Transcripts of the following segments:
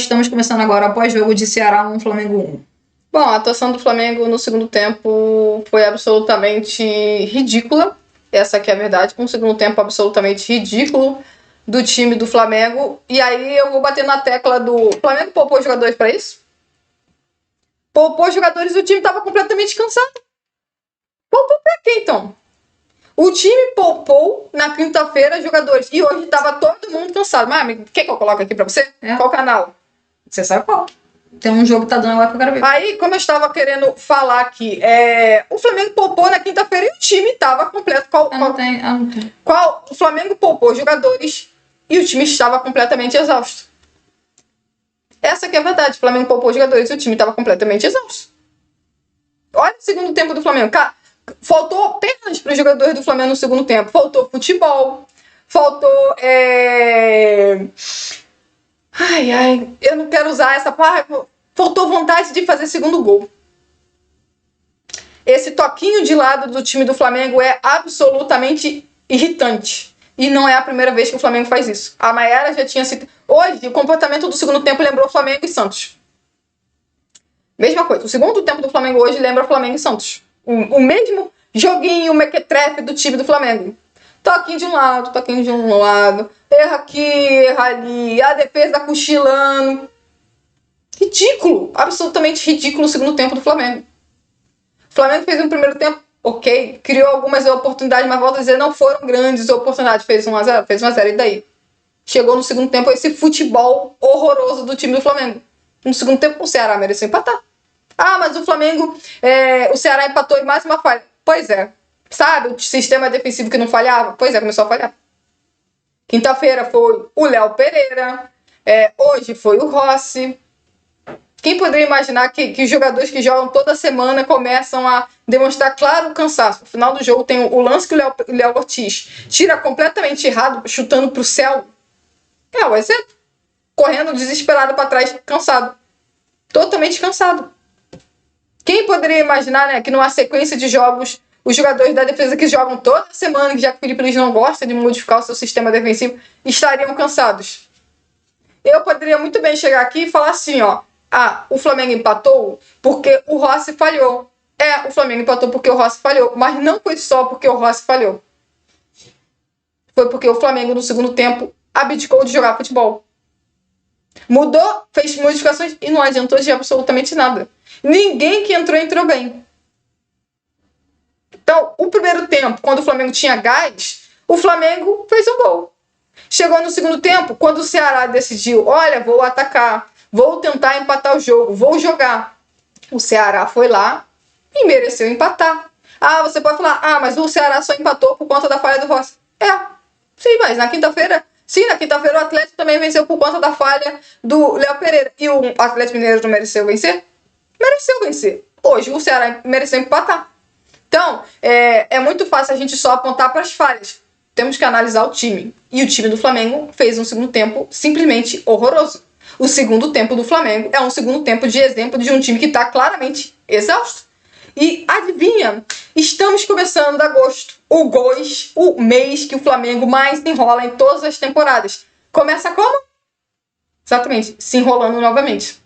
Estamos começando agora após jogo de Ceará 1, Flamengo 1. Bom, a atuação do Flamengo no segundo tempo foi absolutamente ridícula. Essa aqui é a verdade. Um segundo tempo absolutamente ridículo do time do Flamengo. E aí eu vou bater na tecla do Flamengo poupou jogadores para isso. Poupou jogadores e o time estava completamente cansado. Poupou para quê, então? O time poupou na quinta-feira jogadores. E hoje estava todo mundo cansado. Mas, amigo, quer que eu coloque aqui para você? Qual canal? Você sabe qual? Tem um jogo que tá dando agora que eu quero ver. Aí, como eu estava querendo falar aqui, o Flamengo poupou na quinta-feira e o time estava completo. Não tem. O Flamengo poupou jogadores e o time estava completamente exausto. Essa que é a verdade. O Flamengo poupou jogadores e o time estava completamente exausto. Olha o segundo tempo do Flamengo. Faltou pernas para os jogadores do Flamengo no segundo tempo. Faltou futebol. Faltou... eu não quero usar essa palavra. Faltou vontade de fazer segundo gol. Esse toquinho de lado do time do Flamengo é absolutamente irritante. E não é a primeira vez que o Flamengo faz isso. A Mayara já tinha sido... Hoje, o comportamento do segundo tempo lembrou Flamengo e Santos. Mesma coisa. O segundo tempo do Flamengo hoje lembra Flamengo e Santos. O mesmo joguinho mequetrefe do time do Flamengo. Toquinho de um lado, toquinho de um lado. Erra aqui, erra ali. A defesa cochilando. Ridículo. Absolutamente ridículo o segundo tempo do Flamengo. O Flamengo fez um primeiro tempo, ok. Criou algumas oportunidades, mas volto a dizer, não foram grandes oportunidades. Fez 1-0, fez 1-0 e daí? Chegou no segundo tempo esse futebol horroroso do time do Flamengo. No segundo tempo o Ceará mereceu empatar. Ah, mas o Flamengo, o Ceará empatou em mais uma falha. Pois é. Sabe o sistema defensivo que não falhava? Pois é, começou a falhar. Quinta-feira foi o Léo Pereira. Hoje foi o Rossi. Quem poderia imaginar que os jogadores que jogam toda semana começam a demonstrar claro cansaço? No final do jogo tem o lance que o Léo Ortiz tira completamente errado, chutando pro céu. O exemplo. Correndo desesperado para trás, cansado. Totalmente cansado. Quem poderia imaginar, né, que numa sequência de jogos, os jogadores da defesa que jogam toda semana, já que o Felipe Luiz não gosta de modificar o seu sistema defensivo, estariam cansados? Eu poderia muito bem chegar aqui e falar assim, o Flamengo empatou porque o Rossi falhou. O Flamengo empatou porque o Rossi falhou. Mas não foi só porque o Rossi falhou. Foi porque o Flamengo, no segundo tempo, abdicou de jogar futebol. Mudou, fez modificações e não adiantou de absolutamente nada. Ninguém que entrou bem. Então, o primeiro tempo, quando o Flamengo tinha gás, o Flamengo fez um gol. Chegou no segundo tempo, quando o Ceará decidiu, olha, vou atacar, vou tentar empatar o jogo, vou jogar. O Ceará foi lá e mereceu empatar. Você pode falar, mas o Ceará só empatou por conta da falha do Rossi. Sim, mas na quinta-feira o Atlético também venceu por conta da falha do Léo Pereira. E o Atlético Mineiro não mereceu vencer? Mereceu vencer. Hoje o Ceará mereceu empatar. Então, é muito fácil a gente só apontar para as falhas. Temos que analisar o time. E o time do Flamengo fez um segundo tempo simplesmente horroroso. O segundo tempo do Flamengo é um segundo tempo de exemplo de um time que está claramente exausto. E adivinha, estamos começando agosto. O mês que o Flamengo mais enrola em todas as temporadas. Começa como? Exatamente, se enrolando novamente.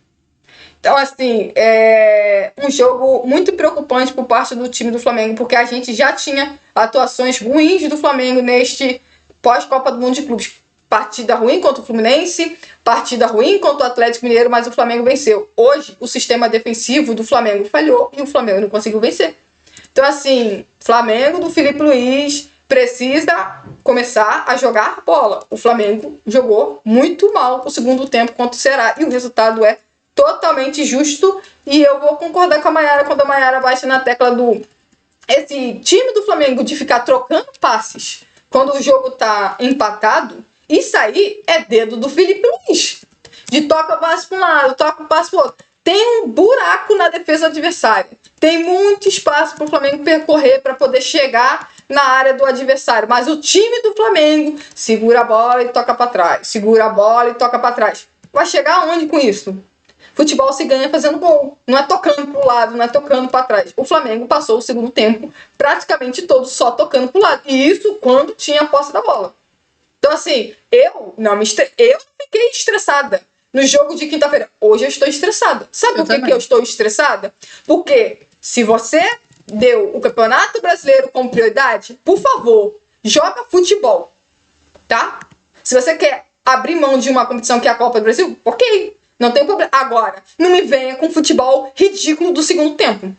Então, assim, é um jogo muito preocupante por parte do time do Flamengo, porque a gente já tinha atuações ruins do Flamengo neste pós-Copa do Mundo de Clubes. Partida ruim contra o Fluminense, partida ruim contra o Atlético Mineiro, mas o Flamengo venceu. Hoje, o sistema defensivo do Flamengo falhou e o Flamengo não conseguiu vencer. Então, assim, Flamengo do Felipe Luiz precisa começar a jogar bola. O Flamengo jogou muito mal o segundo tempo contra o Ceará e o resultado é totalmente justo. E eu vou concordar com a Mayara quando a Mayara bate na tecla esse time do Flamengo de ficar trocando passes quando o jogo tá empatado. Isso aí é dedo do Felipe Luiz. De toca o passe para um lado, toca o passe para o outro. Tem um buraco na defesa adversária. Tem muito espaço para o Flamengo percorrer para poder chegar na área do adversário. Mas o time do Flamengo segura a bola e toca para trás. Segura a bola e toca para trás. Vai chegar aonde com isso? Futebol se ganha fazendo gol. Não é tocando para o lado, não é tocando para trás. O Flamengo passou o segundo tempo praticamente todo só tocando para o lado. E isso quando tinha a posse da bola. Então, assim, eu não fiquei estressada. no jogo de quinta-feira. Hoje eu estou estressada. Sabe por que eu estou estressada? Porque se você deu o Campeonato Brasileiro como prioridade, por favor, joga futebol, tá? Se você quer abrir mão de uma competição que é a Copa do Brasil, ok, não tem problema. Agora, não me venha com futebol ridículo do segundo tempo.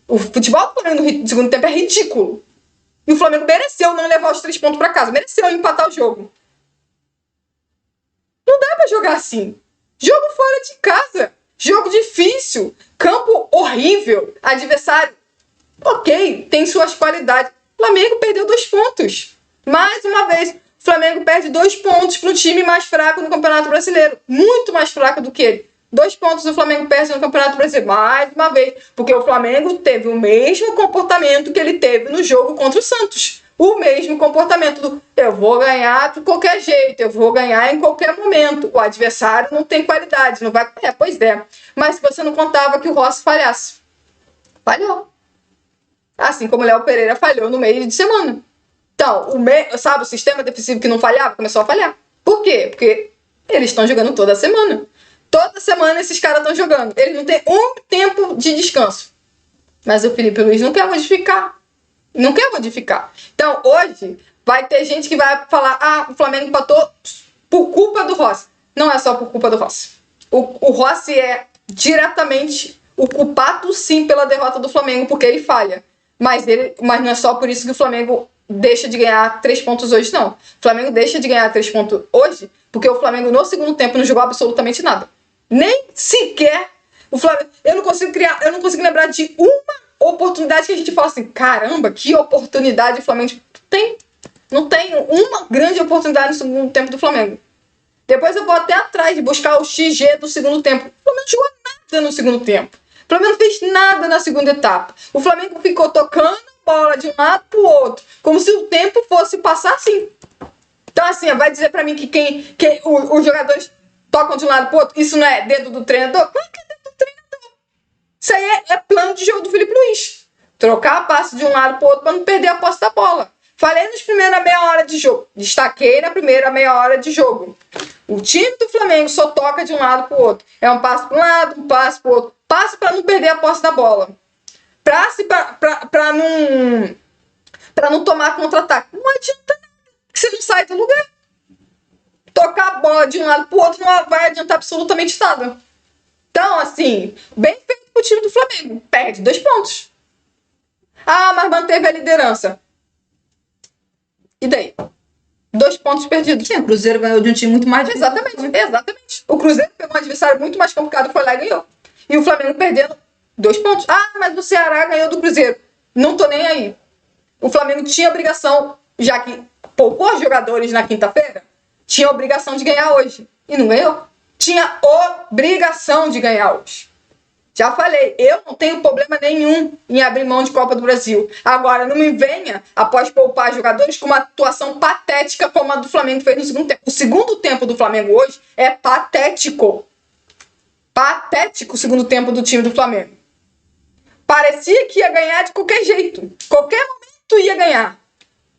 O futebol do Flamengo do segundo tempo é ridículo. E o Flamengo mereceu não levar os 3 pontos pra casa, mereceu empatar o jogo. Não dá pra jogar assim. Jogo fora de casa, jogo difícil, campo horrível, adversário, ok, tem suas qualidades. O Flamengo perdeu 2 pontos. Mais uma vez, o Flamengo perde 2 pontos para um time mais fraco no Campeonato Brasileiro. Muito mais fraco do que ele. 2 pontos o Flamengo perde no Campeonato Brasileiro. Mais uma vez. Porque o Flamengo teve o mesmo comportamento que ele teve no jogo contra o Santos. O mesmo comportamento do eu vou ganhar de qualquer jeito, eu vou ganhar em qualquer momento. O adversário não tem qualidade, não vai... pois é. Mas você não contava que o Rossi falhasse. Falhou. Assim como o Léo Pereira falhou no meio de semana. Então, sabe, o sistema defensivo que não falhava, começou a falhar. Por quê? Porque eles estão jogando toda semana. Toda semana esses caras estão jogando. Eles não têm um tempo de descanso. Mas o Felipe Luiz não quer modificar. Não quer modificar. Então, hoje, vai ter gente que vai falar o Flamengo empatou por culpa do Rossi. Não é só por culpa do Rossi. O Rossi é diretamente o culpado, sim, pela derrota do Flamengo, porque ele falha. Mas não é só por isso que o Flamengo deixa de ganhar 3 pontos hoje, não. O Flamengo deixa de ganhar 3 pontos hoje porque o Flamengo no segundo tempo não jogou absolutamente nada. Nem sequer o Flamengo... Eu não consigo lembrar de uma oportunidade que a gente fala assim, caramba, que oportunidade o Flamengo tem. Não tem uma grande oportunidade no segundo tempo do Flamengo. Depois eu vou até atrás de buscar o XG do segundo tempo. O Flamengo não jogou nada no segundo tempo. O Flamengo não fez nada na segunda etapa. O Flamengo ficou tocando bola de um lado pro outro, como se o tempo fosse passar assim. Então, assim, vai dizer pra mim que os jogadores tocam de um lado pro outro, isso não é dedo do treinador? Claro que é dedo do treinador. Isso aí é plano de jogo do Felipe Luiz. Trocar a passe de um lado pro outro pra não perder a posse da bola. Falei nas primeiras meia hora de jogo. Destaquei na primeira meia hora de jogo. O time do Flamengo só toca de um lado pro outro. É um passe para um lado, um passe pro outro. Passe pra não perder a posse da bola. Pra não tomar contra-ataque. Não adianta nada, que você não sai do lugar. Tocar a bola de um lado pro outro não vai adiantar absolutamente nada. Então, assim, bem feito pro time do Flamengo. Perde 2 pontos. Mas manteve a liderança. E daí? 2 pontos perdidos. Sim, o Cruzeiro ganhou de um time muito mais difícil. Exatamente. O Cruzeiro pegou um adversário muito mais complicado, foi lá e ganhou. E o Flamengo perdendo 2 pontos. Mas o Ceará ganhou do Cruzeiro. Não tô nem aí. O Flamengo tinha obrigação, já que poupou jogadores na quinta-feira, tinha obrigação de ganhar hoje. E não ganhou. Tinha obrigação de ganhar hoje. Já falei, eu não tenho problema nenhum em abrir mão de Copa do Brasil. Agora, não me venha, após poupar jogadores, com uma atuação patética como a do Flamengo fez no segundo tempo. O segundo tempo do Flamengo hoje é patético. Patético o segundo tempo do time do Flamengo. Parecia que ia ganhar de qualquer jeito. Qualquer momento ia ganhar.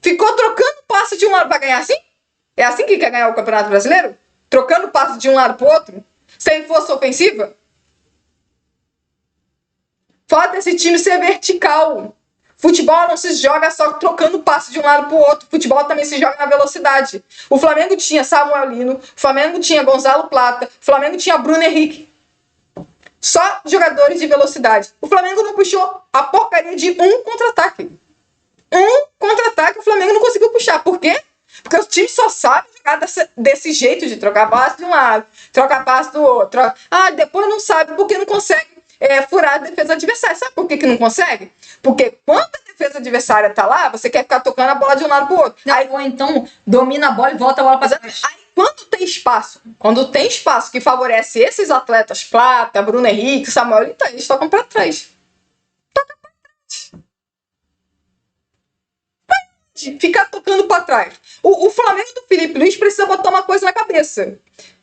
Ficou trocando passe de um lado para ganhar assim? É assim que quer ganhar o Campeonato Brasileiro? Trocando passe de um lado para o outro? Sem força ofensiva? Falta esse time ser vertical. Futebol não se joga só trocando passe de um lado para o outro. Futebol também se joga na velocidade. O Flamengo tinha Samuel Lino, o Flamengo tinha Gonzalo Plata, o Flamengo tinha Bruno Henrique. Só jogadores de velocidade. O Flamengo não puxou a porcaria de um contra-ataque. Um contra-ataque o Flamengo não conseguiu puxar. Por quê? Porque o time só sabe jogar desse jeito de trocar passe de um lado, trocar passe do outro. Depois não sabe porque não consegue furar a defesa adversária. Sabe por que não consegue? Porque quando a defesa adversária tá lá, você quer ficar tocando a bola de um lado pro outro. Ou então domina a bola e volta a bola para trás. Aí quando tem espaço que favorece esses atletas, Plata, Bruno Henrique, Samuel, então eles tocam para trás. Toca para trás. Ficar tocando para trás. O Flamengo do Felipe Luiz precisa botar uma coisa na cabeça.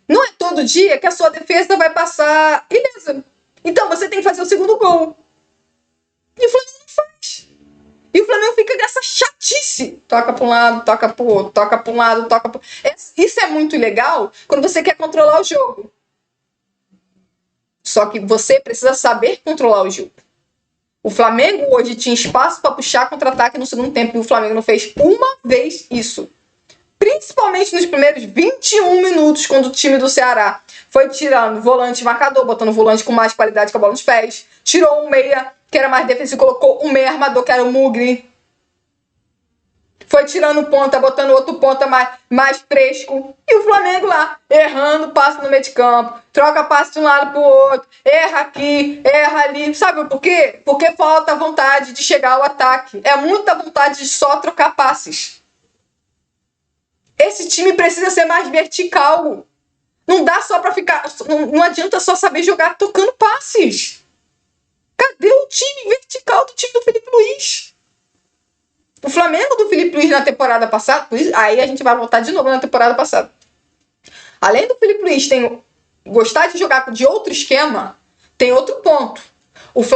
Não é todo dia que a sua defesa vai passar ilesa. Então você tem que fazer o segundo gol. E o Flamengo não faz. E o Flamengo fica nessa chatice. Toca para um lado, toca para o outro, toca para um lado, toca para... Isso é muito legal quando você quer controlar o jogo. Só que você precisa saber controlar o jogo. O Flamengo hoje tinha espaço para puxar contra-ataque no segundo tempo e o Flamengo não fez uma vez isso. Principalmente nos primeiros 21 minutos, quando o time do Ceará foi tirando volante marcador, botando volante com mais qualidade com a bola nos pés, tirou um meia que era mais defensivo, colocou um meia armador que era o Mugri. Foi tirando ponta, botando outro ponta mais fresco. E o Flamengo lá, errando, passe no meio de campo, troca passe de um lado pro outro, erra aqui, erra ali. Sabe por quê? Porque falta vontade de chegar ao ataque. É muita vontade de só trocar passes. Esse time precisa ser mais vertical. Não dá só pra ficar... Não adianta só saber jogar tocando passes. Cadê o time vertical do time do Felipe Luiz? O Flamengo do Felipe Luiz na temporada passada... Aí a gente vai voltar de novo na temporada passada. Além do Felipe Luiz gostar de jogar de outro esquema, tem outro ponto.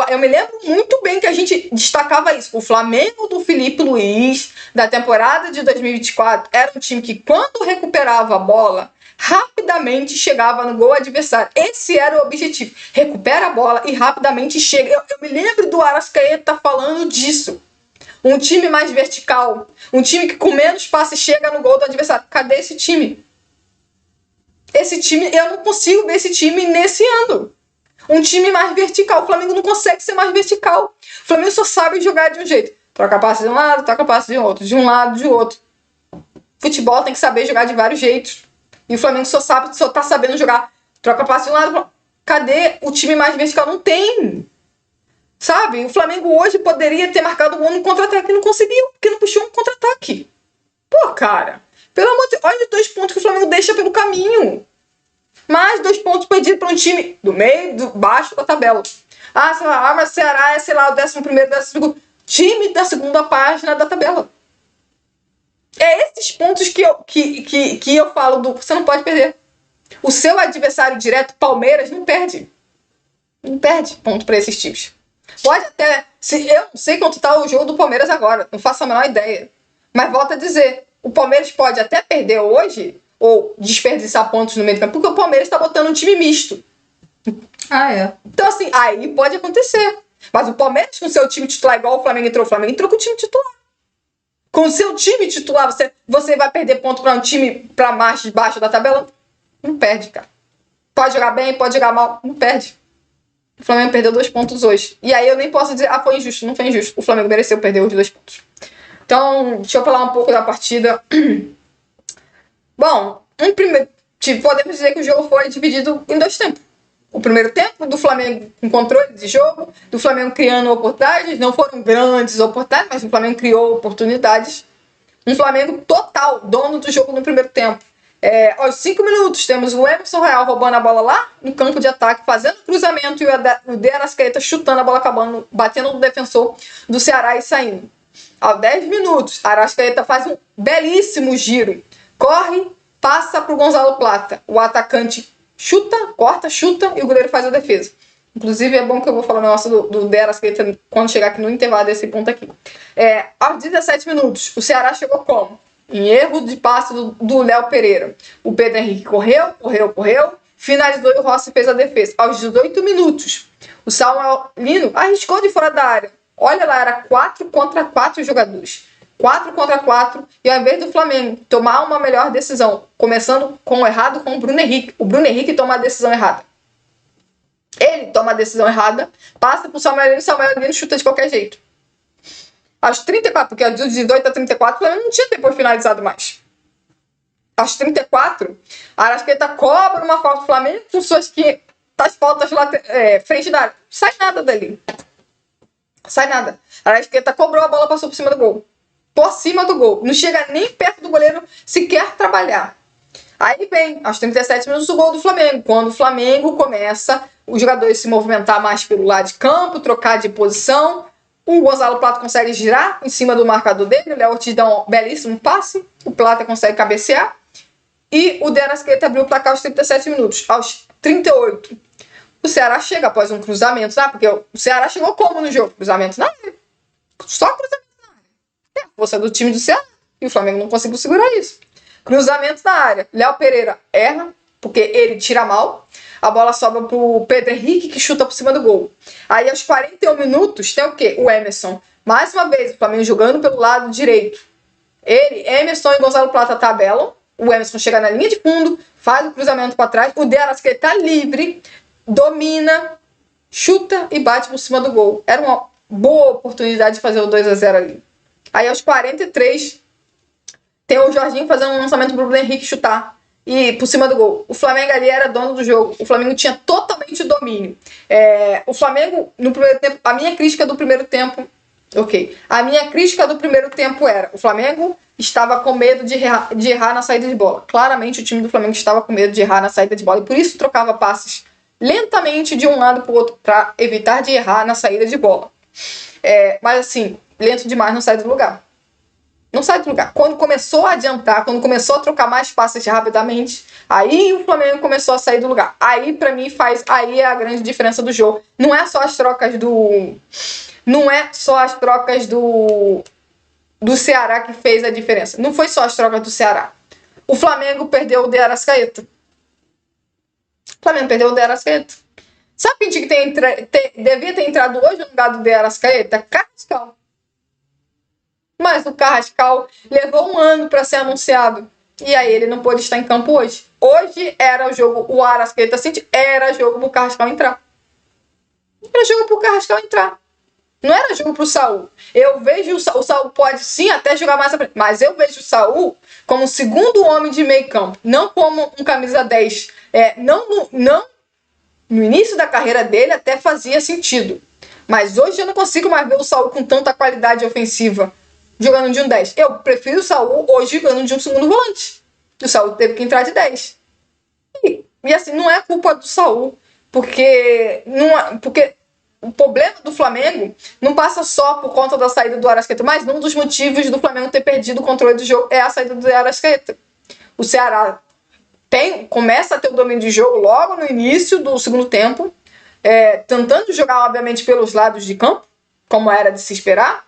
Eu me lembro muito bem que a gente destacava isso. O Flamengo do Felipe Luiz, da temporada de 2024, era um time que, quando recuperava a bola, rapidamente chegava no gol adversário. Esse era o objetivo. Recupera a bola e rapidamente chega. Eu me lembro do Arrascaeta falando disso. Um time mais vertical. Um time que com menos passes chega no gol do adversário. Cadê esse time? Esse time, eu não consigo ver esse time nesse ano. Um time mais vertical. O Flamengo não consegue ser mais vertical. O Flamengo só sabe jogar de um jeito. Troca passe de um lado, troca passe de outro. De um lado, de outro. Futebol tem que saber jogar de vários jeitos. E o Flamengo só tá sabendo jogar. Troca passe de um lado. Cadê o time mais vertical? Não tem. Sabe? O Flamengo hoje poderia ter marcado um gol no contra-ataque e não conseguiu. Porque não puxou um contra-ataque. Pô, cara. Pelo amor de Deus. Olha os 2 pontos que o Flamengo deixa pelo caminho. Mais 2 pontos perdidos para um time do meio, do baixo da tabela. Mas o Ceará é, sei lá, o 11º, 12º. Time da segunda página da tabela. É esses pontos que eu falo você não pode perder. O seu adversário direto, Palmeiras, não perde. Não perde ponto para esses times. Pode até... eu não sei quanto tá o jogo do Palmeiras agora. Não faço a menor ideia. Mas volto a dizer. O Palmeiras pode até perder hoje... ou desperdiçar pontos no meio do campo, porque o Palmeiras está botando um time misto. Então, assim, aí pode acontecer. Mas o Palmeiras com o seu time titular, igual o Flamengo entrou com o time titular. Com o seu time titular, você vai perder ponto para um time para mais baixo da tabela? Não perde, cara. Pode jogar bem, pode jogar mal, não perde. O Flamengo perdeu 2 pontos hoje. E aí eu nem posso dizer, foi injusto. Não foi injusto. O Flamengo mereceu perder os 2 pontos. Então, deixa eu falar um pouco da partida. Bom, podemos dizer que o jogo foi dividido em 2 tempos. O primeiro tempo do Flamengo com controle de jogo, do Flamengo criando oportunidades, não foram grandes oportunidades, mas o Flamengo criou oportunidades. Um Flamengo total, dono do jogo no primeiro tempo. Aos 5 minutos, temos o Emerson Royal roubando a bola lá no campo de ataque, fazendo cruzamento e o De Arrascaeta chutando a bola, acabando, batendo no defensor do Ceará e saindo. Aos 10 minutos, Arrascaeta faz um belíssimo giro. Corre, passa pro Gonzalo Plata. O atacante corta, chuta e o goleiro faz a defesa. Inclusive, é bom que eu vou falar o negócio do De Arrascaeta quando chegar aqui no intervalo desse ponto aqui. Aos 17 minutos, o Ceará chegou como? Em erro de passe do Léo Pereira. O Pedro Henrique correu, finalizou e o Rossi fez a defesa. Aos 18 minutos, o Samuel Lino arriscou de fora da área. Olha lá, era 4 contra 4 jogadores. 4 contra 4, e ao invés do Flamengo tomar uma melhor decisão, começando com o errado com o Bruno Henrique toma a decisão errada. Ele toma a decisão errada, passa pro Samuel Lino chuta de qualquer jeito. Aos 34, porque dos 18 a 34, o Flamengo não tinha depois finalizado mais. Aos 34, a Arrascaeta cobra uma falta do Flamengo com suas as faltas lá frente da área. Sai nada dali. Sai nada. A Arrascaeta cobrou a bola, passou por cima do gol. Por cima do gol. Não chega nem perto do goleiro sequer trabalhar. Aí vem, aos 37 minutos, o gol do Flamengo. Quando o Flamengo começa, os jogadores se movimentar mais pelo lado de campo, trocar de posição. O Gonzalo Plata consegue girar em cima do marcador dele. O Léo Ortiz dá um belíssimo passe. O Plata consegue cabecear. E o De Arrascaeta abriu o placar aos 37 minutos. Aos 38, o Ceará chega após um cruzamento. Porque o Ceará chegou como no jogo? Cruzamento na área. Só cruzamento. A força do time do Ceará. E o Flamengo não conseguiu segurar isso. Cruzamento na área. Léo Pereira erra, porque ele tira mal. A bola sobra pro Pedro Henrique, que chuta por cima do gol. Aí, aos 41 minutos, tem o quê? O Emerson. Mais uma vez, o Flamengo jogando pelo lado direito. Emerson e Gonzalo Plata tabelam. O Emerson chega na linha de fundo, faz o cruzamento para trás. O De Arrascaeta tá livre, domina, chuta e bate por cima do gol. Era uma boa oportunidade de fazer o 2-0 ali. Aí, aos 43, tem o Jorginho fazendo um lançamento pro Bruno Henrique chutar. E por cima do gol. O Flamengo ali era dono do jogo. O Flamengo tinha totalmente o domínio. O Flamengo, no primeiro tempo, a minha crítica do primeiro tempo... Ok. A minha crítica do primeiro tempo era: o Flamengo estava com medo de errar na saída de bola. Claramente o time do Flamengo estava com medo de errar na saída de bola. E por isso trocava passes lentamente de um lado para o outro, para evitar de errar na saída de bola. Mas assim, lento demais não sai do lugar. Não sai do lugar. Quando começou a adiantar, quando começou a trocar mais passes rapidamente, aí o Flamengo começou a sair do lugar. Aí, pra mim, aí é a grande diferença do jogo. Não é só as trocas do Ceará que fez a diferença. Não foi só as trocas do Ceará. O Flamengo perdeu o De Arrascaeta. O Flamengo perdeu o De Arrascaeta. Sabe quem tinha que devia ter entrado hoje no lugar do De Arrascaeta? Carrascal. Mas o Carrascal levou um ano para ser anunciado. E aí ele não pôde estar em campo hoje. Hoje era o jogo, o Arrascaeta era jogo pro Carrascal entrar. Era jogo pro Carrascal entrar. Não era jogo pro Saul. Eu vejo o Saul pode sim até jogar mais à frente, mas eu vejo o Saul como o segundo homem de meio campo, não como um camisa 10. Não no início da carreira dele até fazia sentido. Mas hoje eu não consigo mais ver o Saul com tanta qualidade ofensiva jogando de um 10. Eu prefiro o Saul hoje jogando de um segundo volante. O Saul teve que entrar de 10. E assim, não é culpa do Saul, porque o problema do Flamengo não passa só por conta da saída do Arrascaeta, mas um dos motivos do Flamengo ter perdido o controle do jogo é a saída do Arrascaeta. O Ceará começa a ter o domínio de jogo logo no início do segundo tempo, tentando jogar, obviamente, pelos lados de campo, como era de se esperar.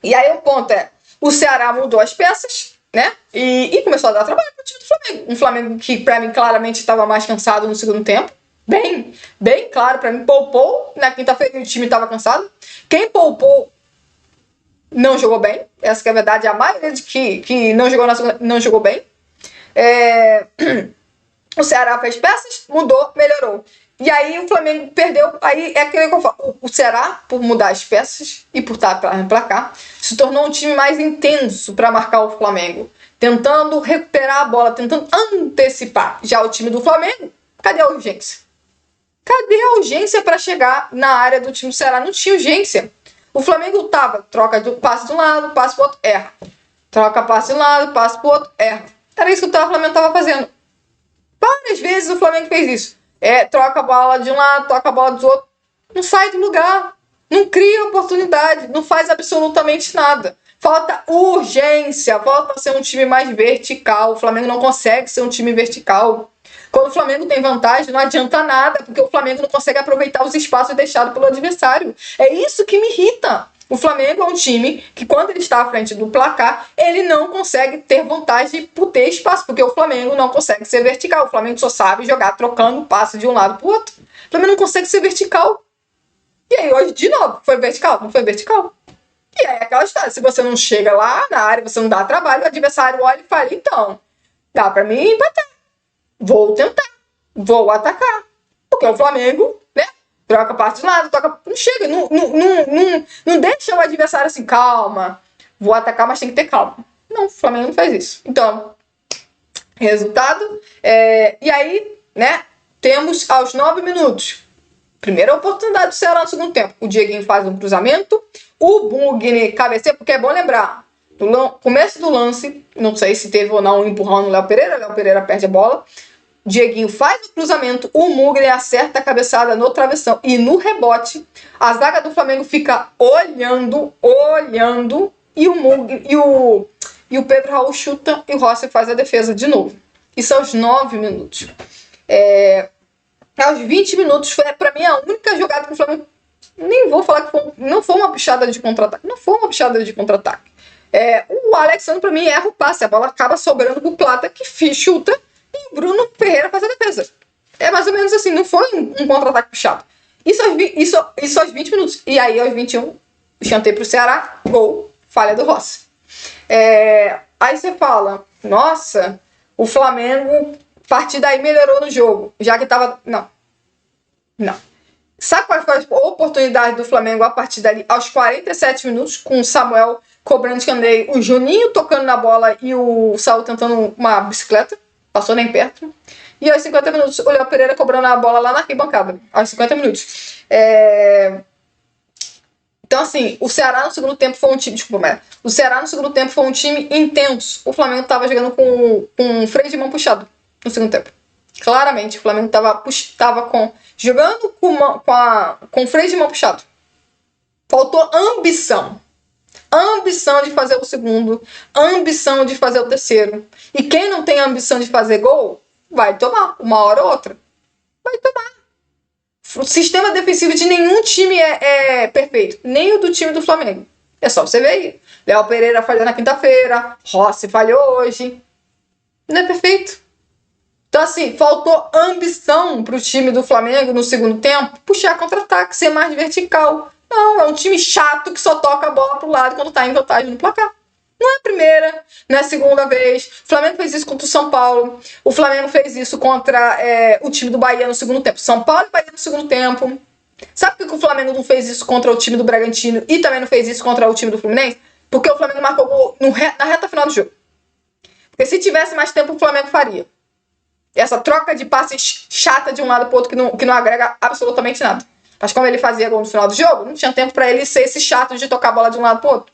E aí o ponto o Ceará mudou as peças, né? E começou a dar trabalho pro time do Flamengo. Um Flamengo que, pra mim, claramente estava mais cansado no segundo tempo. Bem claro pra mim. Poupou na quinta-feira e o time estava cansado. Quem poupou não jogou bem. Essa que é a verdade. A maioria de que não jogou na segunda não jogou bem. O Ceará fez peças, mudou, melhorou. E aí o Flamengo perdeu. Aí é aquilo que eu falo. O Ceará, por mudar as peças e por estar para placar, se tornou um time mais intenso para marcar o Flamengo. Tentando recuperar a bola, tentando antecipar. Já o time do Flamengo, cadê a urgência? Cadê a urgência para chegar na área do time do Ceará? Não tinha urgência. O Flamengo troca passe de um lado, passe pro outro, erra. Troca passe de um lado, passe pro outro, erra. Era isso que o Flamengo estava fazendo. Várias vezes o Flamengo fez isso. Troca a bola de um lado, troca a bola do outro. Não sai do lugar. Não cria oportunidade. Não faz absolutamente nada. Falta urgência. Volta a ser um time mais vertical. O Flamengo não consegue ser um time vertical. Quando o Flamengo tem vantagem, não adianta nada, porque o Flamengo não consegue aproveitar os espaços deixados pelo adversário. É isso que me irrita. O Flamengo é um time que, quando ele está à frente do placar, ele não consegue ter vantagem por ter espaço, porque o Flamengo não consegue ser vertical. O Flamengo só sabe jogar trocando passe de um lado para o outro. O Flamengo não consegue ser vertical. E aí, hoje, de novo, foi vertical? Não foi vertical. E aí, aquela história, se você não chega lá na área, você não dá trabalho, o adversário olha e fala, então, dá para mim empatar. Vou tentar. Vou atacar. Porque o Flamengo, né? Troca parte de lado, não chega, não deixa o adversário assim, calma, vou atacar, mas tem que ter calma. Não, o Flamengo não faz isso. Então, resultado, e aí, né, temos aos 9 minutos, primeira oportunidade do Ceará no segundo tempo. O Dieguinho faz um cruzamento, o Mugni cabeceia, porque é bom lembrar, no começo do lance, não sei se teve ou não um empurrão no Léo Pereira perde a bola, Dieguinho faz o cruzamento, o Mugni acerta a cabeçada no travessão e no rebote, a zaga do Flamengo fica olhando e o Pedro Raul chuta e o Rossi faz a defesa de novo. Isso aos 9 minutos. Aos 20 minutos foi pra mim a única jogada que o Flamengo, nem vou falar que não foi uma pichada de contra-ataque, o Alexandre pra mim erra o passe, a bola acaba sobrando pro Plata que chuta e o Bruno Ferreira faz a defesa. É mais ou menos assim, não foi um contra-ataque puxado. Isso aos 20 minutos. E aí, aos 21, chantei pro Ceará, gol, falha do Rossi. Aí você fala, nossa, o Flamengo, a partir daí melhorou no jogo, já que tava... Não. Sabe qual foi a oportunidade do Flamengo a partir dali? Aos 47 minutos, com o Samuel cobrando escanteio, o Juninho tocando na bola e o Saul tentando uma bicicleta, passou nem perto. E aos 50 minutos, o Léo Pereira cobrando a bola lá na arquibancada. Aos 50 minutos. Então, assim, o Ceará no segundo tempo foi um time... Desculpa, o Ceará no segundo tempo foi um time intenso. O Flamengo estava jogando com freio de mão puxado no segundo tempo. Claramente, o Flamengo estava jogando com freio de mão puxado. Faltou ambição. Ambição de fazer o segundo. Ambição de fazer o terceiro. E quem não tem ambição de fazer gol, vai tomar. Uma hora ou outra. Vai tomar. O sistema defensivo de nenhum time é perfeito. Nem o do time do Flamengo. É só você ver aí. Léo Pereira falhou na quinta-feira. Rossi falhou hoje. Não é perfeito. Então, assim, faltou ambição pro time do Flamengo no segundo tempo puxar contra-ataque, ser mais vertical. Não, é um time chato que só toca a bola pro lado quando tá em vantagem no placar. Não é a primeira, não é a segunda vez. O Flamengo fez isso contra o São Paulo. O Flamengo fez isso contra o time do Bahia no segundo tempo. São Paulo e Bahia no segundo tempo. Sabe por que o Flamengo não fez isso contra o time do Bragantino e também não fez isso contra o time do Fluminense? Porque o Flamengo marcou gol na reta final do jogo. Porque se tivesse mais tempo, o Flamengo faria. Essa troca de passes chata de um lado pro outro que não agrega absolutamente nada. Mas como ele fazia gol no final do jogo, não tinha tempo pra ele ser esse chato de tocar a bola de um lado pro outro.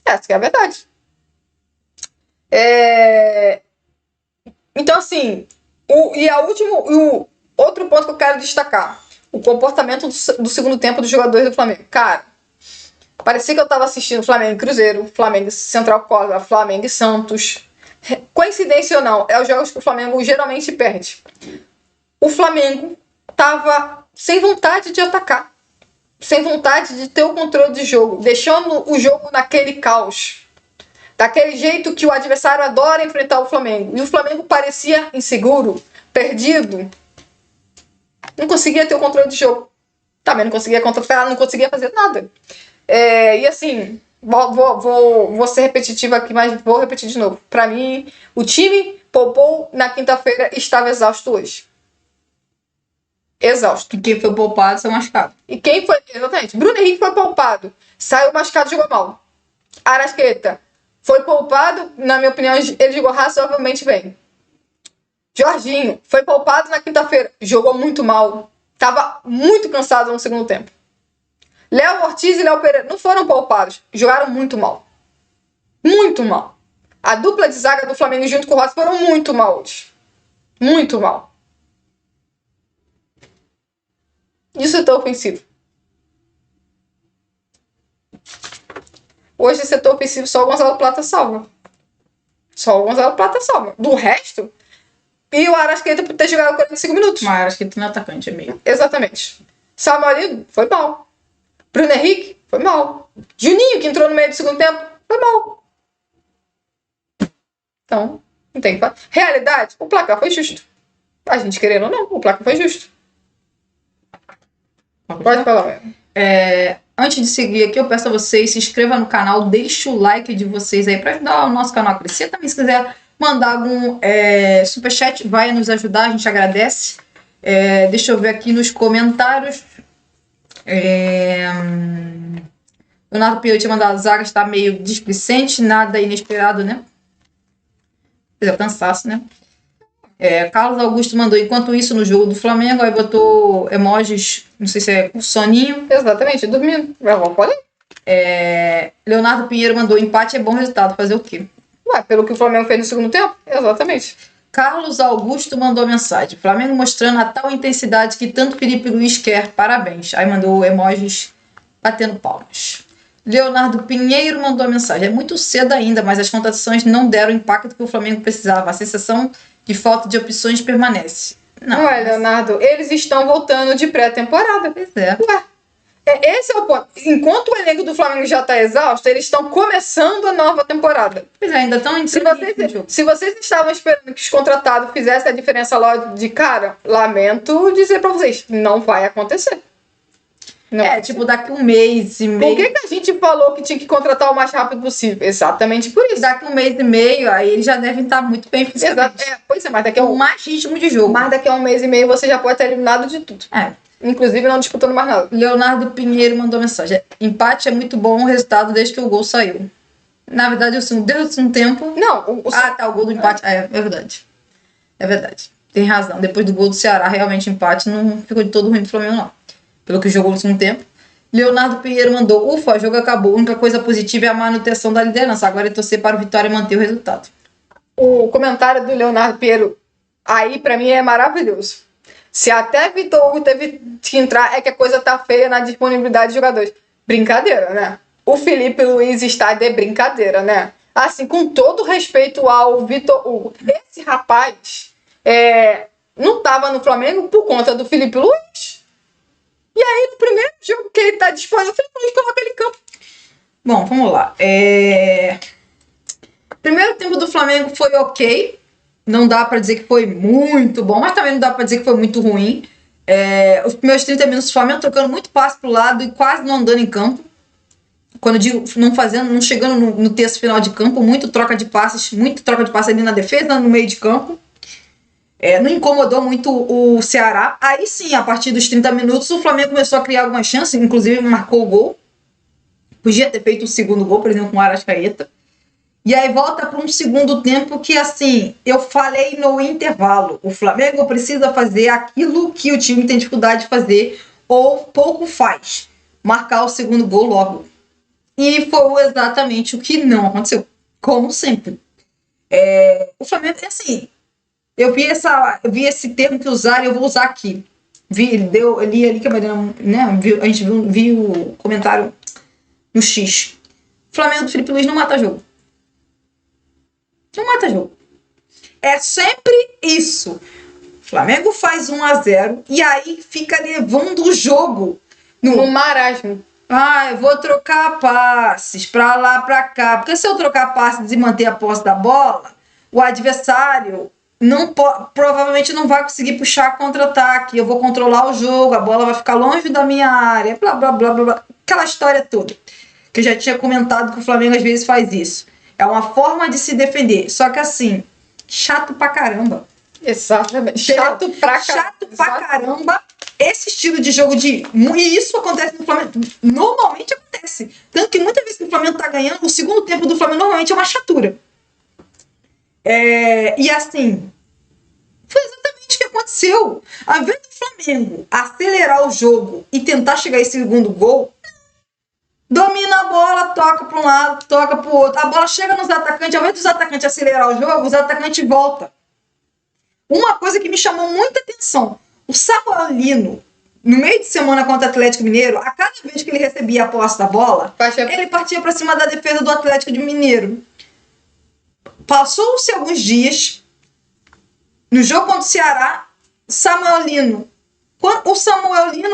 Essa que é a verdade. Então, assim, o outro ponto que eu quero destacar. O comportamento do segundo tempo dos jogadores do Flamengo. Cara, parecia que eu tava assistindo Flamengo e Cruzeiro, Flamengo e Central Córdoba, Flamengo e Santos. Coincidência ou não, é os jogos que o Flamengo geralmente perde. O Flamengo tava sem vontade de atacar, sem vontade de ter o controle de jogo, deixando o jogo naquele caos, daquele jeito que o adversário adora enfrentar o Flamengo. E o Flamengo parecia inseguro, perdido, não conseguia ter o controle de jogo, também não conseguia contra-atacar, não conseguia fazer nada. E assim... Vou ser repetitiva aqui, mas vou repetir de novo. Pra mim, o time poupou na quinta-feira e estava exausto hoje. Exausto. E quem foi poupado saiu machucado. E quem foi... Exatamente. Bruno Henrique foi poupado. Saiu machucado e jogou mal. Arrascaeta foi poupado. Na minha opinião, ele jogou razoavelmente bem. Jorginho foi poupado na quinta-feira. Jogou muito mal. Tava muito cansado no segundo tempo. Léo Ortiz e Léo Pereira não foram poupados. Jogaram muito mal. Muito mal. A dupla de zaga do Flamengo junto com o Rossi foram muito mal hoje. Muito mal. E o setor ofensivo? Hoje, o setor ofensivo, só o Gonzalo Plata salva. Só o Gonzalo Plata salva. Do resto... E o Arrascaeta por ter jogado 45 minutos. Mas Arrascaeta não é atacante, é meio. Exatamente. Samuel foi mal. Bruno Henrique foi mal. Juninho, que entrou no meio do segundo tempo, foi mal. Então, não tem que falar. Realidade, o placar foi justo. A gente querendo ou não, o placar foi justo. Pode falar mesmo. Antes de seguir aqui, eu peço a vocês, se inscrevam no canal, deixe o like de vocês aí para ajudar o nosso canal a crescer. Também, se quiser mandar algum superchat, vai nos ajudar, a gente agradece. Deixa eu ver aqui nos comentários. Leonardo Pinheiro tinha mandado: a zaga está meio displicente, nada inesperado, né? Cansaço, né? Carlos Augusto mandou: enquanto isso, no jogo do Flamengo, aí botou emojis, não sei se é o soninho. Exatamente, dormindo. Leonardo Pinheiro mandou: empate é bom resultado, fazer o quê? Pelo que o Flamengo fez no segundo tempo? Exatamente. Carlos Augusto mandou mensagem: Flamengo mostrando a tal intensidade que tanto Felipe Luiz quer, parabéns. Aí mandou emojis batendo palmas. Leonardo Pinheiro mandou mensagem: é muito cedo ainda, mas as contratações não deram o impacto que o Flamengo precisava. A sensação de falta de opções permanece. Não, Leonardo, eles estão voltando de pré-temporada. Pois é. Esse é o ponto. Enquanto o elenco do Flamengo já está exausto, eles estão começando a nova temporada. Pois é, ainda estão Se vocês estavam esperando que os contratados fizessem a diferença logo de cara, lamento dizer para vocês, não vai acontecer. Não. Tipo, daqui um mês e meio. Por que a gente falou que tinha que contratar o mais rápido possível? Exatamente por isso. Daqui um mês e meio, aí eles já devem estar muito bem fisicamente. Pois é, mas daqui a mais ritmo de jogo. Mas daqui a um mês e meio você já pode estar eliminado de tudo. Inclusive não disputando mais nada. Leonardo Pinheiro mandou mensagem. Empate é muito bom o resultado desde que o gol saiu. Na verdade, desde um tempo... Não. O gol do empate. É verdade. É verdade. Tem razão. Depois do gol do Ceará, realmente empate não ficou de todo ruim pro Flamengo, não. Pelo que jogou no segundo tempo. Leonardo Pinheiro mandou. Ufa, o jogo acabou. A única coisa positiva é a manutenção da liderança. Agora é torcer para o Vitória manter o resultado. O comentário do Leonardo Pinheiro aí, pra mim, é maravilhoso. Se até Vitor Hugo teve que entrar, é que a coisa tá feia na disponibilidade de jogadores. Brincadeira, né? O Felipe Luiz está de brincadeira, né? Assim, com todo respeito ao Vitor Hugo. Esse rapaz não tava no Flamengo por conta do Felipe Luiz. E aí, no primeiro jogo que ele tá disponível, o Felipe Luiz coloca ele em campo. Bom, vamos lá. Primeiro tempo do Flamengo foi ok. Não dá pra dizer que foi muito bom, mas também não dá pra dizer que foi muito ruim. Os primeiros 30 minutos do Flamengo trocando muito passe pro lado e quase não andando em campo. Quando eu digo não chegando no terço final de campo, muito troca de passes ali na defesa, no meio de campo. Não incomodou muito o Ceará. Aí sim, a partir dos 30 minutos, o Flamengo começou a criar algumas chances, inclusive marcou o gol. Podia ter feito o segundo gol, por exemplo, com o Arrascaeta. E aí volta para um segundo tempo que, assim, eu falei no intervalo. O Flamengo precisa fazer aquilo que o time tem dificuldade de fazer ou pouco faz. Marcar o segundo gol logo. E foi exatamente o que não aconteceu. Como sempre. O Flamengo, assim, eu vi esse termo que usaram e eu vou usar aqui. Eu li ali que a Mariana, né, a gente viu o comentário no X. O Flamengo do Felipe Luiz não mata jogo. Não mata jogo. É sempre isso. O Flamengo faz 1-0 e aí fica levando o jogo no marasmo. Eu vou trocar passes pra lá, pra cá. Porque se eu trocar passes e manter a posse da bola, o adversário provavelmente não vai conseguir puxar contra-ataque. Eu vou controlar o jogo, a bola vai ficar longe da minha área, blá, blá, blá, blá, blá. Aquela história toda. Que eu já tinha comentado que o Flamengo às vezes faz isso. É uma forma de se defender. Só que assim, chato pra caramba. Exatamente. Chato pra caramba. Esse estilo de jogo e isso acontece no Flamengo. Normalmente acontece. Tanto que muitas vezes que o Flamengo tá ganhando, o segundo tempo do Flamengo normalmente é uma chatura. E assim, foi exatamente o que aconteceu. Ao invés do Flamengo acelerar o jogo e tentar chegar a esse segundo gol, domina a bola, toca para um lado, toca para o outro. A bola chega nos atacantes, ao invés dos atacantes acelerar o jogo, os atacantes voltam. Uma coisa que me chamou muita atenção, o Samuel Lino, no meio de semana contra o Atlético Mineiro, a cada vez que ele recebia a posse da bola, ele partia para cima da defesa do Atlético de Mineiro. Passou-se alguns dias, no jogo contra o Ceará, Samuel Lino,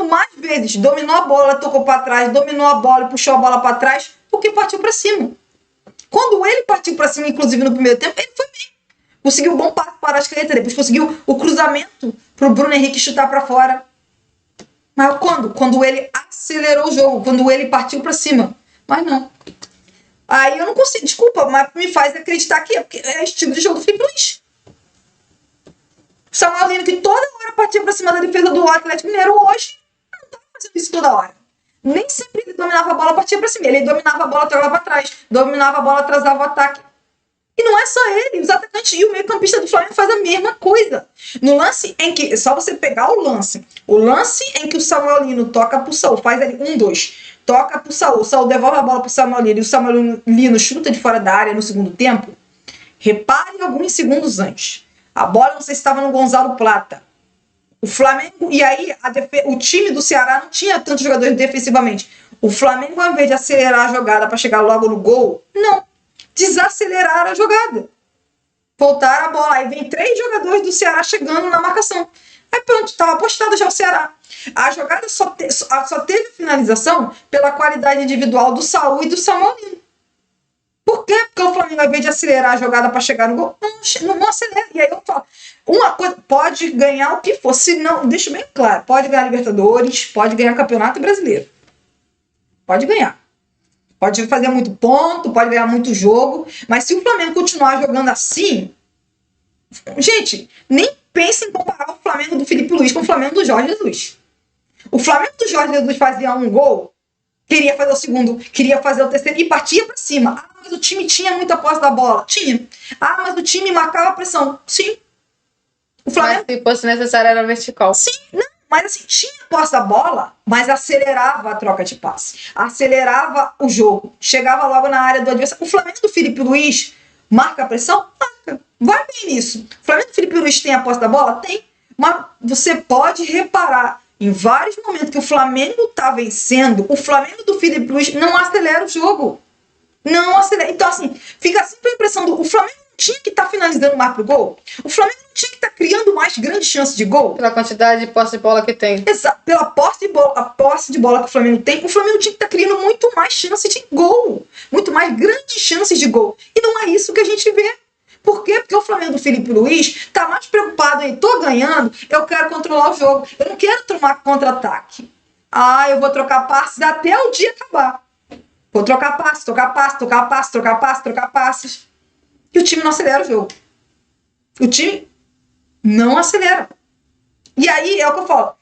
mais vezes dominou a bola, tocou para trás, dominou a bola e puxou a bola para trás, porque partiu para cima. Quando ele partiu para cima, inclusive no primeiro tempo, ele foi bem. Conseguiu um bom passe para a Arrascaeta, depois conseguiu o cruzamento para o Bruno Henrique chutar para fora. Mas quando? Quando ele acelerou o jogo, quando ele partiu para cima. Mas não. Aí eu não consigo, desculpa, mas me faz acreditar que é estilo de jogo do Felipe Luiz. Samuel Lino, que toda hora partia para cima da defesa do Atlético Mineiro, hoje não estava fazendo isso toda hora. Nem sempre ele dominava a bola, partia para cima. Ele dominava a bola, trocava para trás. Dominava a bola, atrasava o ataque. E não é só ele, os atacantes e o meio-campista do Flamengo faz a mesma coisa. No lance em que, só você pegar o lance em que o Samuel Lino toca pro Saul, faz ali 1-2, toca pro Saul, o Saul devolve a bola pro Samuel Lino e o Samuel Lino chuta de fora da área no segundo tempo, repare alguns segundos antes. A bola, não sei se estava no Gonzalo Plata. O Flamengo, e aí o time do Ceará não tinha tantos jogadores defensivamente. O Flamengo, ao invés de acelerar a jogada para chegar logo no gol, não. Desacelerar a jogada. Voltar a bola. Aí vem 3 jogadores do Ceará chegando na marcação. Aí pronto, estava apostado já o Ceará. A jogada só teve finalização pela qualidade individual do Saul e do Samuel Lino. Por quê? Porque o Flamengo, ao invés de acelerar a jogada para chegar no gol, não acelera. E aí eu falo, uma coisa, pode ganhar o que for, se não, deixa bem claro, pode ganhar Libertadores, pode ganhar Campeonato Brasileiro. Pode ganhar. Pode fazer muito ponto, pode ganhar muito jogo, mas se o Flamengo continuar jogando assim, gente, nem pense em comparar o Flamengo do Felipe Luiz com o Flamengo do Jorge Jesus. O Flamengo do Jorge Jesus fazia um gol, queria fazer o segundo, queria fazer o terceiro e partia para cima. Ah, mas o time tinha muita posse da bola. Tinha. Ah, mas o time marcava a pressão. Sim. O Flamengo... Mas se fosse necessário era vertical. Sim, não. Mas assim, tinha posse da bola, mas acelerava a troca de passe. Acelerava o jogo. Chegava logo na área do adversário. O Flamengo do Felipe Luiz marca a pressão? Marca. Vai bem nisso. O Flamengo do Felipe Luiz tem a posse da bola? Tem. Mas você pode reparar em vários momentos que o Flamengo tá vencendo, o Flamengo do Felipe Luiz não acelera o jogo. Não acelera. Então, assim, fica sempre a impressão do... O Flamengo não tinha que estar finalizando mais pro gol. O Flamengo não tinha que estar criando mais grandes chances de gol. Pela quantidade de posse de bola que tem. Exato. Pela posse de bola, a posse de bola que o Flamengo tem, o Flamengo tinha que estar criando muito mais chances de gol. Muito mais grandes chances de gol. E não é isso que a gente vê. Por quê? Porque o Flamengo do Felipe Luiz está mais preocupado em tô ganhando, eu quero controlar o jogo. Eu não quero tomar contra-ataque. Ah, eu vou trocar passes até o dia acabar. Vou trocar passes, trocar passes, trocar passes, trocar passes, trocar passes. E o time não acelera o jogo. O time não acelera. E aí é o que eu falo.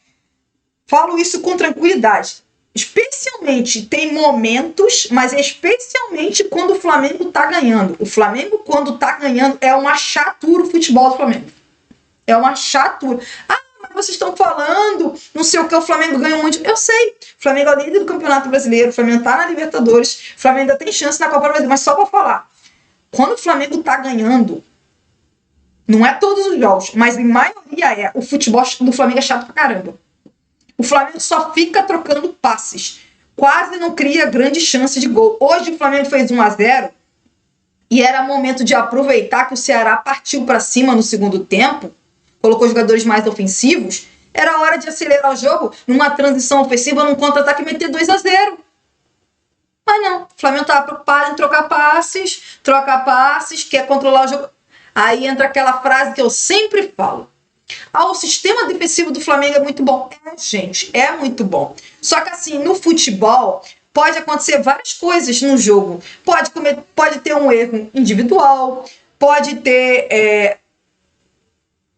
Falo isso com tranquilidade. Especialmente, tem momentos, mas especialmente quando o Flamengo tá ganhando. O Flamengo, quando tá ganhando, é uma chatura o futebol do Flamengo. É uma chatura. Ah, mas vocês estão falando, não sei o que, o Flamengo ganha muito. Eu sei. O Flamengo é o líder do Campeonato Brasileiro, o Flamengo tá na Libertadores, o Flamengo ainda tem chance na Copa do Brasil, mas só pra falar. Quando o Flamengo tá ganhando, não é todos os jogos, mas em maioria é. O futebol do Flamengo é chato pra caramba. O Flamengo só fica trocando passes. Quase não cria grande chance de gol. Hoje o Flamengo fez 1-0 e era momento de aproveitar que o Ceará partiu para cima no segundo tempo, colocou jogadores mais ofensivos. Era hora de acelerar o jogo numa transição ofensiva, num contra-ataque e meter 2-0. Mas não, o Flamengo estava preocupado em trocar passes, quer controlar o jogo. Aí entra aquela frase que eu sempre falo. Ah, o sistema defensivo do Flamengo é muito bom. É, gente, é muito bom. Só que assim, no futebol, pode acontecer várias coisas no jogo. Pode ter um erro individual, pode ter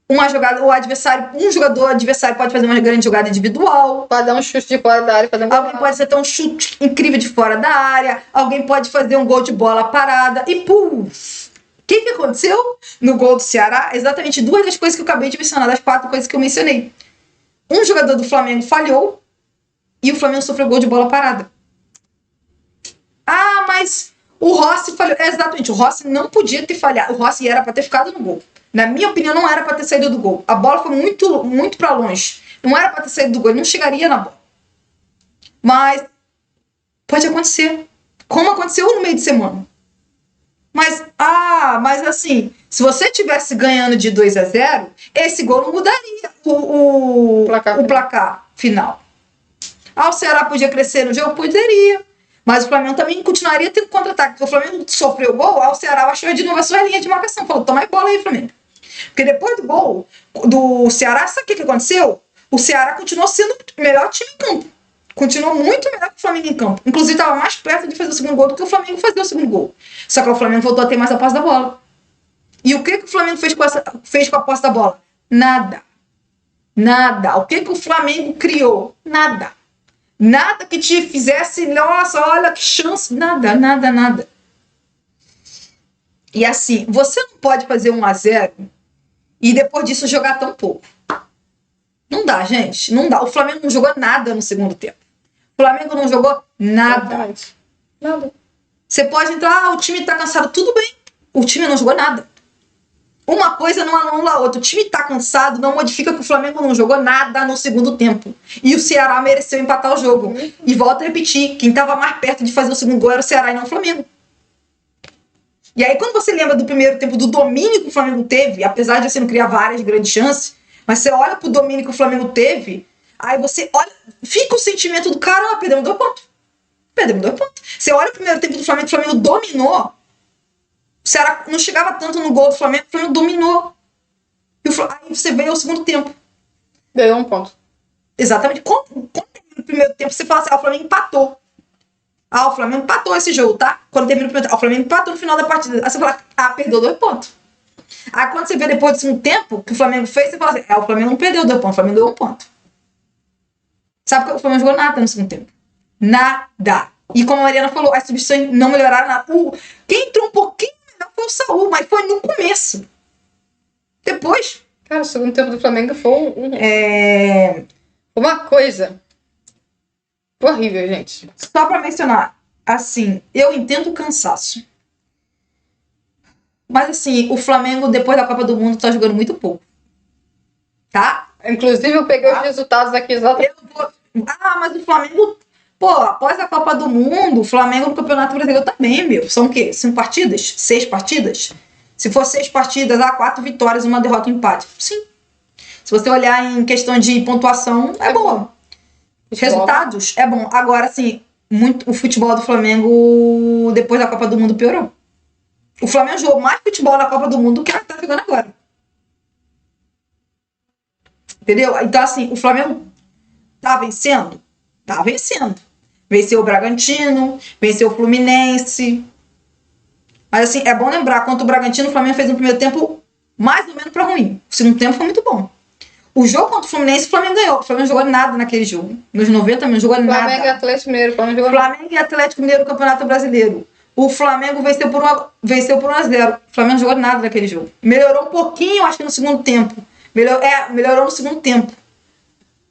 uma jogada, um jogador adversário pode fazer uma grande jogada individual. Pode dar um chute de fora da área. Alguém pode fazer um chute incrível de fora da área. Alguém pode fazer um gol de bola parada. E puf! O que aconteceu no gol do Ceará? Exatamente duas das coisas que eu acabei de mencionar, das 4 coisas que eu mencionei. Um jogador do Flamengo falhou e o Flamengo sofreu gol de bola parada. Ah, mas o Rossi falhou. Exatamente, o Rossi não podia ter falhado. O Rossi era para ter ficado no gol. Na minha opinião, não era para ter saído do gol. A bola foi muito, muito para longe. Não era para ter saído do gol, ele não chegaria na bola. Mas pode acontecer. Como aconteceu no meio de semana. Mas assim, se você tivesse ganhando de 2-0, esse gol não mudaria o placar final. Ah, o Ceará podia crescer no jogo? Poderia. Mas o Flamengo também continuaria tendo contra-ataque. Porque o Flamengo sofreu o gol, o Ceará baixou de novo a sua linha de marcação. Falou, toma aí bola aí, Flamengo. Porque depois do gol do Ceará, sabe o que aconteceu? O Ceará continuou sendo o melhor time em campo. Continuou muito melhor que o Flamengo em campo. Inclusive, estava mais perto de fazer o segundo gol do que o Flamengo fazer o segundo gol. Só que o Flamengo voltou a ter mais a posse da bola. E o que o Flamengo fez com a posse da bola? Nada. Nada. O que o Flamengo criou? Nada. Nada que te fizesse, nossa, olha que chance. Nada, nada, nada. E assim, você não pode fazer 1-0 e depois disso jogar tão pouco. Não dá, gente. Não dá. O Flamengo não jogou nada no segundo tempo. O Flamengo não jogou nada. Nada. Você pode entrar, o time tá cansado. Tudo bem. O time não jogou nada. Uma coisa não anula a outra. O time tá cansado, não modifica que o Flamengo não jogou nada no segundo tempo. E o Ceará mereceu empatar o jogo. E volto a repetir, quem tava mais perto de fazer o segundo gol era o Ceará e não o Flamengo. E aí, quando você lembra do primeiro tempo, do domínio que o Flamengo teve, apesar de assim não criar várias grandes chances, Mas você olha pro domínio que o Flamengo teve, aí você olha, fica o sentimento do cara, perdemos 2 pontos. Perdemos 2 pontos. Você olha o primeiro tempo do Flamengo, o Flamengo dominou. O Ceará não chegava tanto no gol do Flamengo, o Flamengo dominou. Aí você veio ao segundo tempo. Ganhou 1 ponto. Exatamente. Quando termina o primeiro tempo, você fala assim, o Flamengo empatou. O Flamengo empatou esse jogo, tá? Quando termina o primeiro tempo, o Flamengo empatou no final da partida. Aí você fala, perdeu 2 pontos. Aí quando você vê depois do segundo tempo, que o Flamengo fez, você fala assim, o Flamengo não perdeu 2 pontos, o Flamengo deu 1 ponto. Sabe que o Flamengo jogou nada no segundo tempo? Nada. E como a Mariana falou, as substituições não melhoraram nada. Quem entrou um pouquinho melhor foi o Saúl, mas foi no começo. Depois... Cara, o segundo tempo do Flamengo foi uma coisa horrível, gente. Só pra mencionar, assim, eu entendo o cansaço. Mas assim, o Flamengo, depois da Copa do Mundo, tá jogando muito pouco. Tá? Inclusive, eu peguei os resultados aqui exatamente. Mas o Flamengo... Pô, após a Copa do Mundo, o Flamengo no Campeonato Brasileiro também, meu. São o quê? 5 partidas? 6 partidas? Se for 6 partidas, 4 vitórias e 1 derrota e 1 empate. Sim. Se você olhar em questão de pontuação, é bom. Resultados, é bom. Agora, assim, o futebol do Flamengo, depois da Copa do Mundo, piorou. O Flamengo jogou mais futebol na Copa do Mundo do que ela tá jogando agora. Entendeu? Então, assim, o Flamengo tá vencendo? Tá vencendo. Venceu o Bragantino, venceu o Fluminense. Mas, assim, é bom lembrar, contra o Bragantino, o Flamengo fez um primeiro tempo mais ou menos pra ruim. O segundo tempo foi muito bom. O jogo contra o Fluminense, o Flamengo ganhou. O Flamengo não jogou nada naquele jogo. Nos 90 não jogou nada. Flamengo e Atlético Mineiro. Flamengo e Atlético Mineiro no Campeonato Brasileiro. O Flamengo venceu por 1-0. O Flamengo não jogou nada naquele jogo. Melhorou um pouquinho, acho que no segundo tempo. Melhorou no segundo tempo.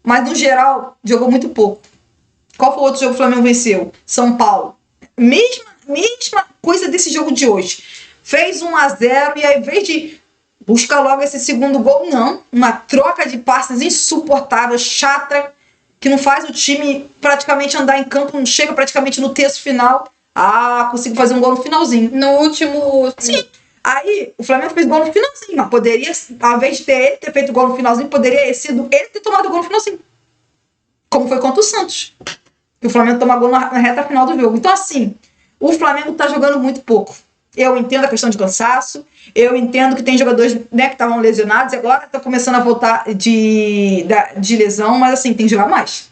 Mas, no geral, jogou muito pouco. Qual foi o outro jogo que o Flamengo venceu? São Paulo. Mesma coisa desse jogo de hoje. Fez 1-0 e aí, em vez de buscar logo esse segundo gol, não. Uma troca de passes insuportável, chata, que não faz o time praticamente andar em campo, não chega praticamente no terço final. Consigo fazer um gol no finalzinho. No último... Sim. Aí, o Flamengo fez gol no finalzinho, mas poderia, ao invés de ele ter feito gol no finalzinho, poderia ter sido ele ter tomado gol no finalzinho. Como foi contra o Santos. Que o Flamengo toma gol na reta final do jogo. Então, assim, o Flamengo tá jogando muito pouco. Eu entendo a questão de cansaço, eu entendo que tem jogadores, né, que estavam lesionados e agora estão começando a voltar de lesão, mas assim, tem que jogar mais.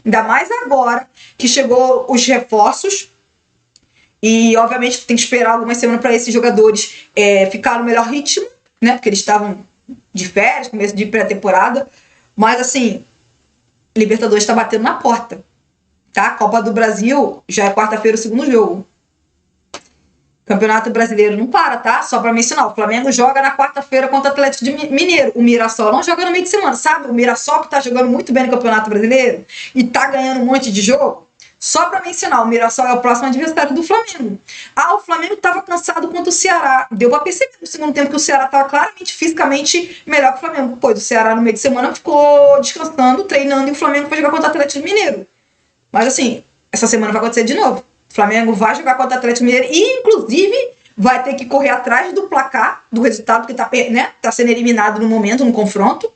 Ainda mais agora que chegou os reforços e obviamente tem que esperar algumas semanas para esses jogadores ficar no melhor ritmo, né, porque eles estavam de férias, começo de pré-temporada, mas assim, Libertadores está batendo na porta, tá? Copa do Brasil já é quarta-feira o segundo jogo. Campeonato Brasileiro não para, tá? Só pra mencionar, o Flamengo joga na quarta-feira contra o Atlético Mineiro. O Mirassol não joga no meio de semana, sabe? O Mirassol que tá jogando muito bem no Campeonato Brasileiro e tá ganhando um monte de jogo. Só pra mencionar, o Mirassol é o próximo adversário do Flamengo. O Flamengo tava cansado contra o Ceará. Deu pra perceber no segundo tempo que o Ceará tava claramente, fisicamente, melhor que o Flamengo. Pois o Ceará no meio de semana ficou descansando, treinando e o Flamengo foi jogar contra o Atlético Mineiro. Mas assim, essa semana vai acontecer de novo. O Flamengo vai jogar contra o Atlético Mineiro e, inclusive, vai ter que correr atrás do placar, do resultado, porque tá sendo eliminado no momento, no confronto.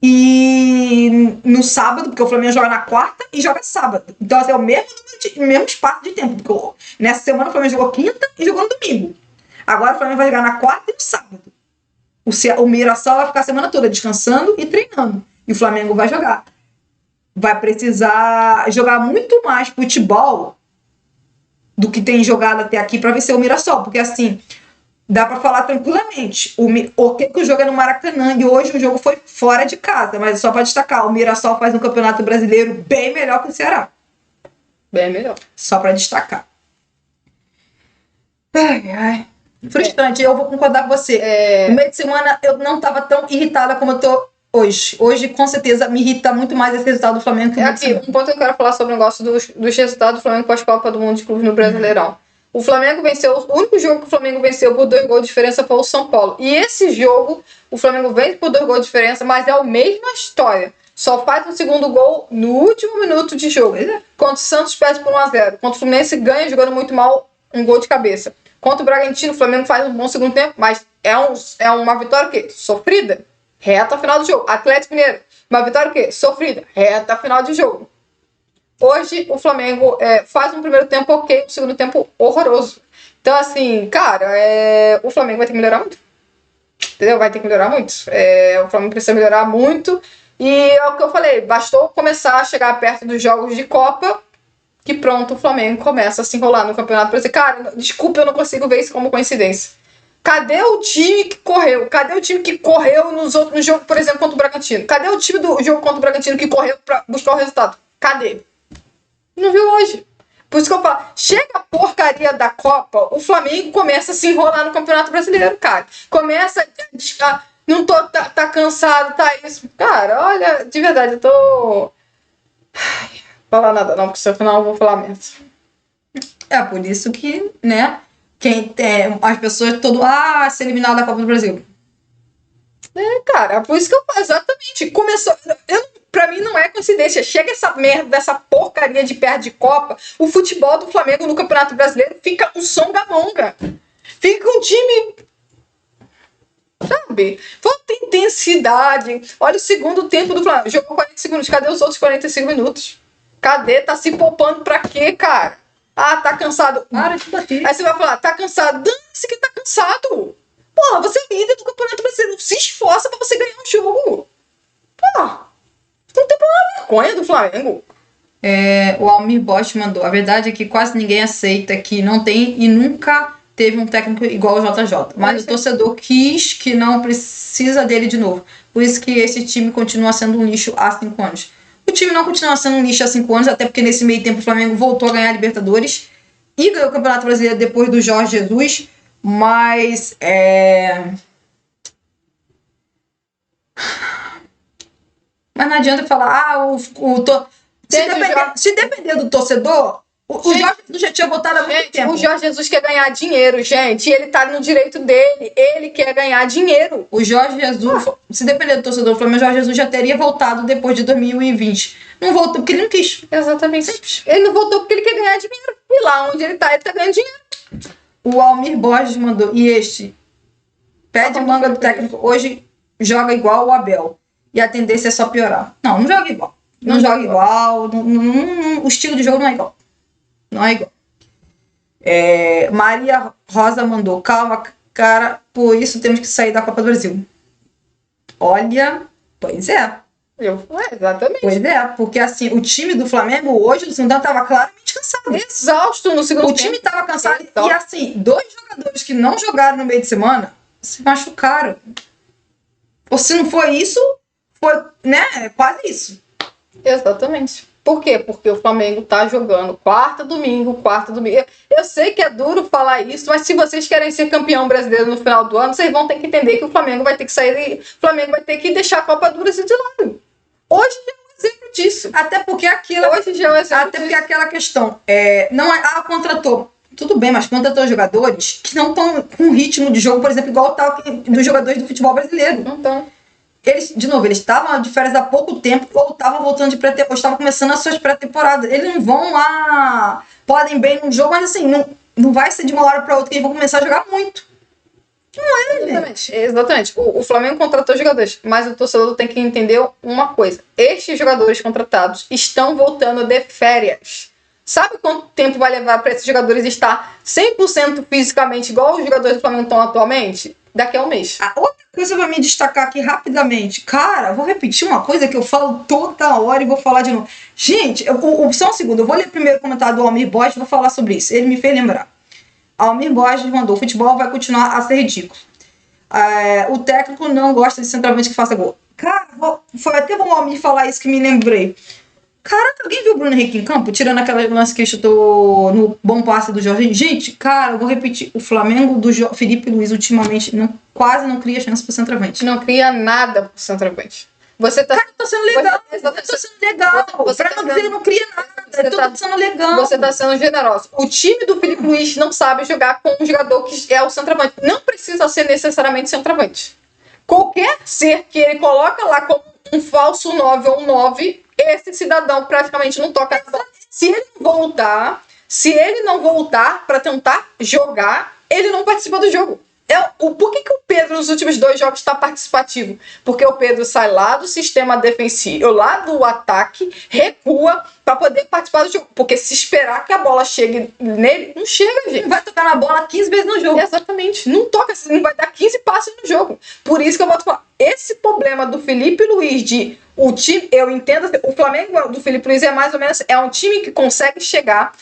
E no sábado, porque o Flamengo joga na quarta e joga sábado. Então, assim, é o mesmo espaço de tempo. Porque nessa semana o Flamengo jogou quinta e jogou no domingo. Agora o Flamengo vai jogar na quarta e no sábado. O Mirassol vai ficar a semana toda descansando e treinando. E o Flamengo vai jogar. Vai precisar jogar muito mais futebol do que tem jogado até aqui para vencer o Mirassol, porque assim, dá para falar tranquilamente, o jogo é no Maracanã e hoje o jogo foi fora de casa, mas só para destacar, o Mirassol faz um campeonato brasileiro bem melhor que o Ceará. Bem melhor. Só para destacar. Ai. Frustrante, eu vou concordar com você. No meio de semana eu não estava tão irritada como eu tô hoje. Hoje, com certeza, me irrita muito mais esse resultado do Flamengo que o aqui, um ponto que eu quero falar sobre o negócio dos resultados do Flamengo pós-Copa do Mundo de Clubes no Brasileirão. O Flamengo venceu, o único jogo que o Flamengo venceu por 2 gols de diferença foi o São Paulo. E esse jogo, o Flamengo vence por 2 gols de diferença, mas é a mesma história. Só faz um segundo gol no último minuto de jogo. Contra o Santos perde por 1-0. Contra o Fluminense ganha jogando muito mal, um gol de cabeça. Contra o Bragantino, o Flamengo faz um bom segundo tempo, mas é uma vitória que sofrida. reta final do jogo. Atlético Mineiro, uma vitória o quê? Sofrida, reta final de jogo. Hoje o Flamengo faz um primeiro tempo ok, um segundo tempo horroroso. Então, assim, cara, o Flamengo vai ter que melhorar muito. Entendeu? Vai ter que melhorar muito. O Flamengo precisa melhorar muito. E é o que eu falei, bastou começar a chegar perto dos jogos de Copa, que pronto, o Flamengo começa a se enrolar no Campeonato Brasileiro. Cara, desculpa, eu não consigo ver isso como coincidência. Cadê o time que correu? Cadê o time que correu no jogo, por exemplo, contra o Bragantino? Cadê o time do jogo contra o Bragantino que correu pra buscar o resultado? Cadê? Não viu hoje. Por isso que eu falo, chega a porcaria da Copa, o Flamengo começa a se enrolar no Campeonato Brasileiro, cara. Começa a... Não tô... Tá cansado, tá isso. Cara, olha, de verdade, eu tô... Ai, falar nada não, porque senão eu vou falar mesmo. Por isso que, né, as pessoas ser eliminado da Copa do Brasil. Cara, por isso que eu falo, exatamente. Começou... Pra mim não é coincidência. Chega essa merda dessa porcaria de perto de Copa, o futebol do Flamengo no Campeonato Brasileiro fica um songamonga. Fica um time... Sabe? Falta intensidade. Olha o segundo tempo do Flamengo. Jogou 40 segundos. Cadê os outros 45 minutos? Cadê? Tá se poupando pra quê, cara? Ah, tá cansado. Para de bater. Aí você vai falar, tá cansado. Dane-se que tá cansado. Porra, você é líder do Campeonato Brasileiro. Se esforça pra você ganhar um jogo. Porra. Não tem problema vergonha do Flamengo. O Almir Bosch mandou. A verdade é que quase ninguém aceita que não tem e nunca teve um técnico igual ao JJ. Mas o torcedor quis que não precisa dele de novo. Por isso que esse time continua sendo um lixo há 5 anos. O time não continua sendo um lixo há 5 anos, até porque nesse meio tempo o Flamengo voltou a ganhar a Libertadores e ganhou o Campeonato Brasileiro depois do Jorge Jesus. Mas Mas não adianta falar, se depender do torcedor, o Jorge Jesus já tinha votado há muito tempo. O Jorge Jesus quer ganhar dinheiro, gente. Ele tá no direito dele. Ele quer ganhar dinheiro. O Jorge Jesus, se depender do torcedor do Flamengo, o Jorge Jesus já teria voltado depois de 2020. Não voltou porque ele não quis. Exatamente. Simples. Ele não voltou porque ele quer ganhar dinheiro. E lá onde ele tá ganhando dinheiro. O Almir Borges mandou. E este? Pede manga do técnico. Hoje joga igual o Abel. E a tendência é só piorar. Não joga igual. Não joga igual. O estilo de jogo não é igual. Não é igual. Maria Rosa mandou. Calma, cara. Por isso temos que sair da Copa do Brasil. Olha, pois é. Exatamente. Pois é, porque assim, o time do Flamengo hoje, o Sindão estava claramente cansado. Exausto no segundo tempo. O time estava cansado. E assim, 2 jogadores que não jogaram no meio de semana se machucaram. Ou se não foi isso, foi, né, quase isso. Exatamente. Por quê? Porque o Flamengo tá jogando quarta, domingo. Eu sei que é duro falar isso, mas se vocês querem ser campeão brasileiro no final do ano, vocês vão ter que entender que o Flamengo vai ter que sair, o Flamengo vai ter que deixar a Copa do Brasil de lado. Hoje já é um exemplo disso. Até porque aquilo. Hoje já é um exemplo Até porque aquela questão. Não é. Contratou. Tudo bem, mas contratou jogadores que não estão com ritmo de jogo, por exemplo, igual tá dos jogadores do futebol brasileiro. Não estão. Eles estavam de férias há pouco tempo, ou estavam voltando de pré-temporada, ou estavam começando as suas pré-temporadas. Eles não vão lá, podem bem num jogo, mas assim, não vai ser de uma hora para outra que eles vão começar a jogar muito. Não é, exatamente. Exatamente. O Flamengo contratou jogadores, mas o torcedor tem que entender uma coisa. Estes jogadores contratados estão voltando de férias. Sabe quanto tempo vai levar para esses jogadores estar 100% fisicamente igual os jogadores do Flamengo estão atualmente? Daqui a um mês. A outra coisa pra me destacar aqui rapidamente. Cara, vou repetir uma coisa que eu falo toda hora e vou falar de novo. Gente, só um segundo. Eu vou ler primeiro o comentário do Almir Borges e vou falar sobre isso. Ele me fez lembrar. Almir Borges mandou: o futebol vai continuar a ser ridículo. O técnico não gosta de centroavante que faça gol. Cara, foi até bom o Almir falar isso que me lembrei. Caraca, alguém viu o Bruno Henrique em campo? Tirando aquela lance que chutou no bom passe do Jorginho. Gente, cara, eu vou repetir. O Flamengo do Felipe Luiz ultimamente quase não cria chance pro centroavante. Não cria nada pro centroavante. Você tá... Cara, tá sendo legal. Tá sendo legal. Ele não cria nada. Tá sendo legal. Você tá sendo generoso. O time do Felipe Luiz não sabe jogar com um jogador que é o centroavante. Não precisa ser necessariamente centroavante. Qualquer ser que ele coloca lá como um falso 9 ou um 9... esse cidadão praticamente não toca na bola. Se ele não voltar para tentar jogar, ele não participa do jogo. Por que o Pedro nos últimos 2 jogos está participativo? Porque o Pedro sai lá do sistema defensivo, lá do ataque, recua para poder participar do jogo. Porque se esperar que a bola chegue nele, não chega, gente. Vai tocar na bola 15 vezes no jogo. Exatamente. Não toca, não vai dar 15 passes no jogo. Por isso que eu vou falar. Esse problema do Felipe Luiz de o time, eu entendo, o Flamengo do Felipe Luiz é mais ou menos, é um time que consegue chegar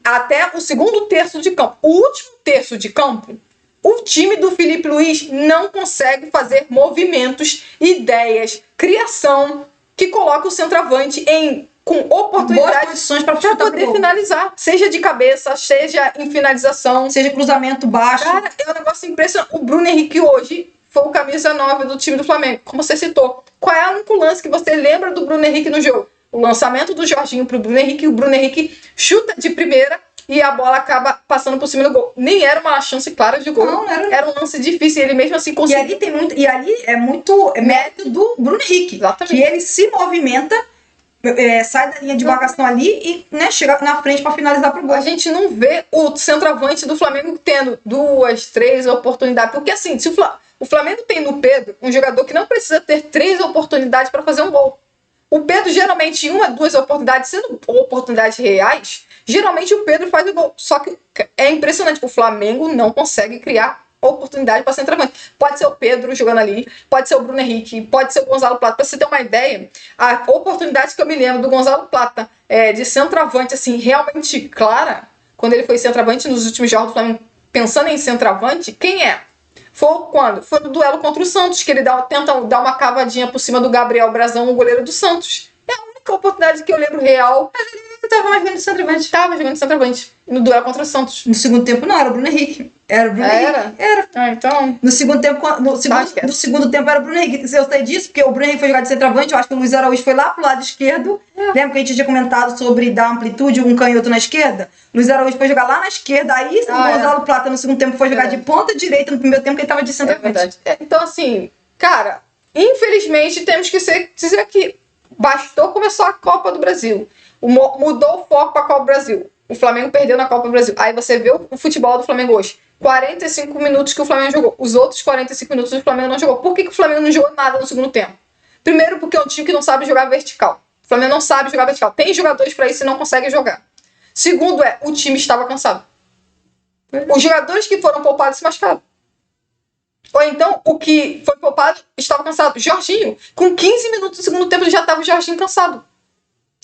até o segundo terço de campo. O último terço de campo, o time do Felipe Luiz não consegue fazer movimentos, ideias, criação que coloca o centroavante com oportunidades para poder finalizar. Seja de cabeça, seja em finalização, seja cruzamento baixo. Cara, é um negócio impressionante. O Bruno Henrique hoje foi o camisa 9 do time do Flamengo, como você citou. Qual é o único lance que você lembra do Bruno Henrique no jogo? O lançamento do Jorginho pro Bruno Henrique, o Bruno Henrique chuta de primeira e a bola acaba passando por cima do gol. Nem era uma chance clara de gol. Não era. Era um lance difícil, ele mesmo assim conseguiu. E ali é muito mérito do Bruno Henrique. Exatamente. Que ele se movimenta, sai da linha de marcação ali e, né, chega na frente para finalizar pro gol. A gente não vê o centroavante do Flamengo tendo 2, 3 oportunidades. Porque assim, se o Flamengo tem no Pedro um jogador que não precisa ter 3 oportunidades para fazer um gol. O Pedro, geralmente, em 1 a 2 oportunidades, sendo oportunidades reais, geralmente o Pedro faz o gol. Só que é impressionante, o Flamengo não consegue criar oportunidade para centroavante. Pode ser o Pedro jogando ali, pode ser o Bruno Henrique, pode ser o Gonzalo Plata. Para você ter uma ideia, a oportunidade que eu me lembro do Gonzalo Plata de centroavante, assim, realmente clara, quando ele foi centroavante nos últimos jogos do Flamengo, pensando em centroavante, quem é? Foi quando? Foi no duelo contra o Santos, que ele tenta dar uma cavadinha por cima do Gabriel Brazão, o goleiro do Santos. É a única oportunidade que eu lembro real. Mas ele tava mais jogando de centroavante. Estava jogando de centroavante. No duelo contra o Santos. No segundo tempo não, era o Bruno Henrique. Era o Bruno Henrique. Era. Ah, então... No segundo tempo era o Bruno Henrique. Eu sei disso, porque o Bruno Henrique foi jogar de centroavante, eu acho que o Luiz Araújo foi lá pro lado esquerdo. Lembra que a gente tinha comentado sobre dar amplitude, um canhoto na esquerda? Luiz Araújo foi jogar lá na esquerda, aí o Gonzalo Plata no segundo tempo foi jogar de ponta direita no primeiro tempo, que ele tava de centroavante. Então, assim, cara, infelizmente temos que dizer que bastou começar a Copa do Brasil. Mudou o foco para a Copa do Brasil. O Flamengo perdeu na Copa do Brasil. Aí você vê o futebol do Flamengo hoje. 45 minutos que o Flamengo jogou. Os outros 45 minutos o Flamengo não jogou. Por que o Flamengo não jogou nada no segundo tempo? Primeiro, porque é um time que não sabe jogar vertical. O Flamengo não sabe jogar vertical. Tem jogadores para isso e não consegue jogar. Segundo o time estava cansado. Os jogadores que foram poupados se machucaram. Ou então, o que foi poupado estava cansado. Jorginho, com 15 minutos do segundo tempo, já estava o Jorginho cansado.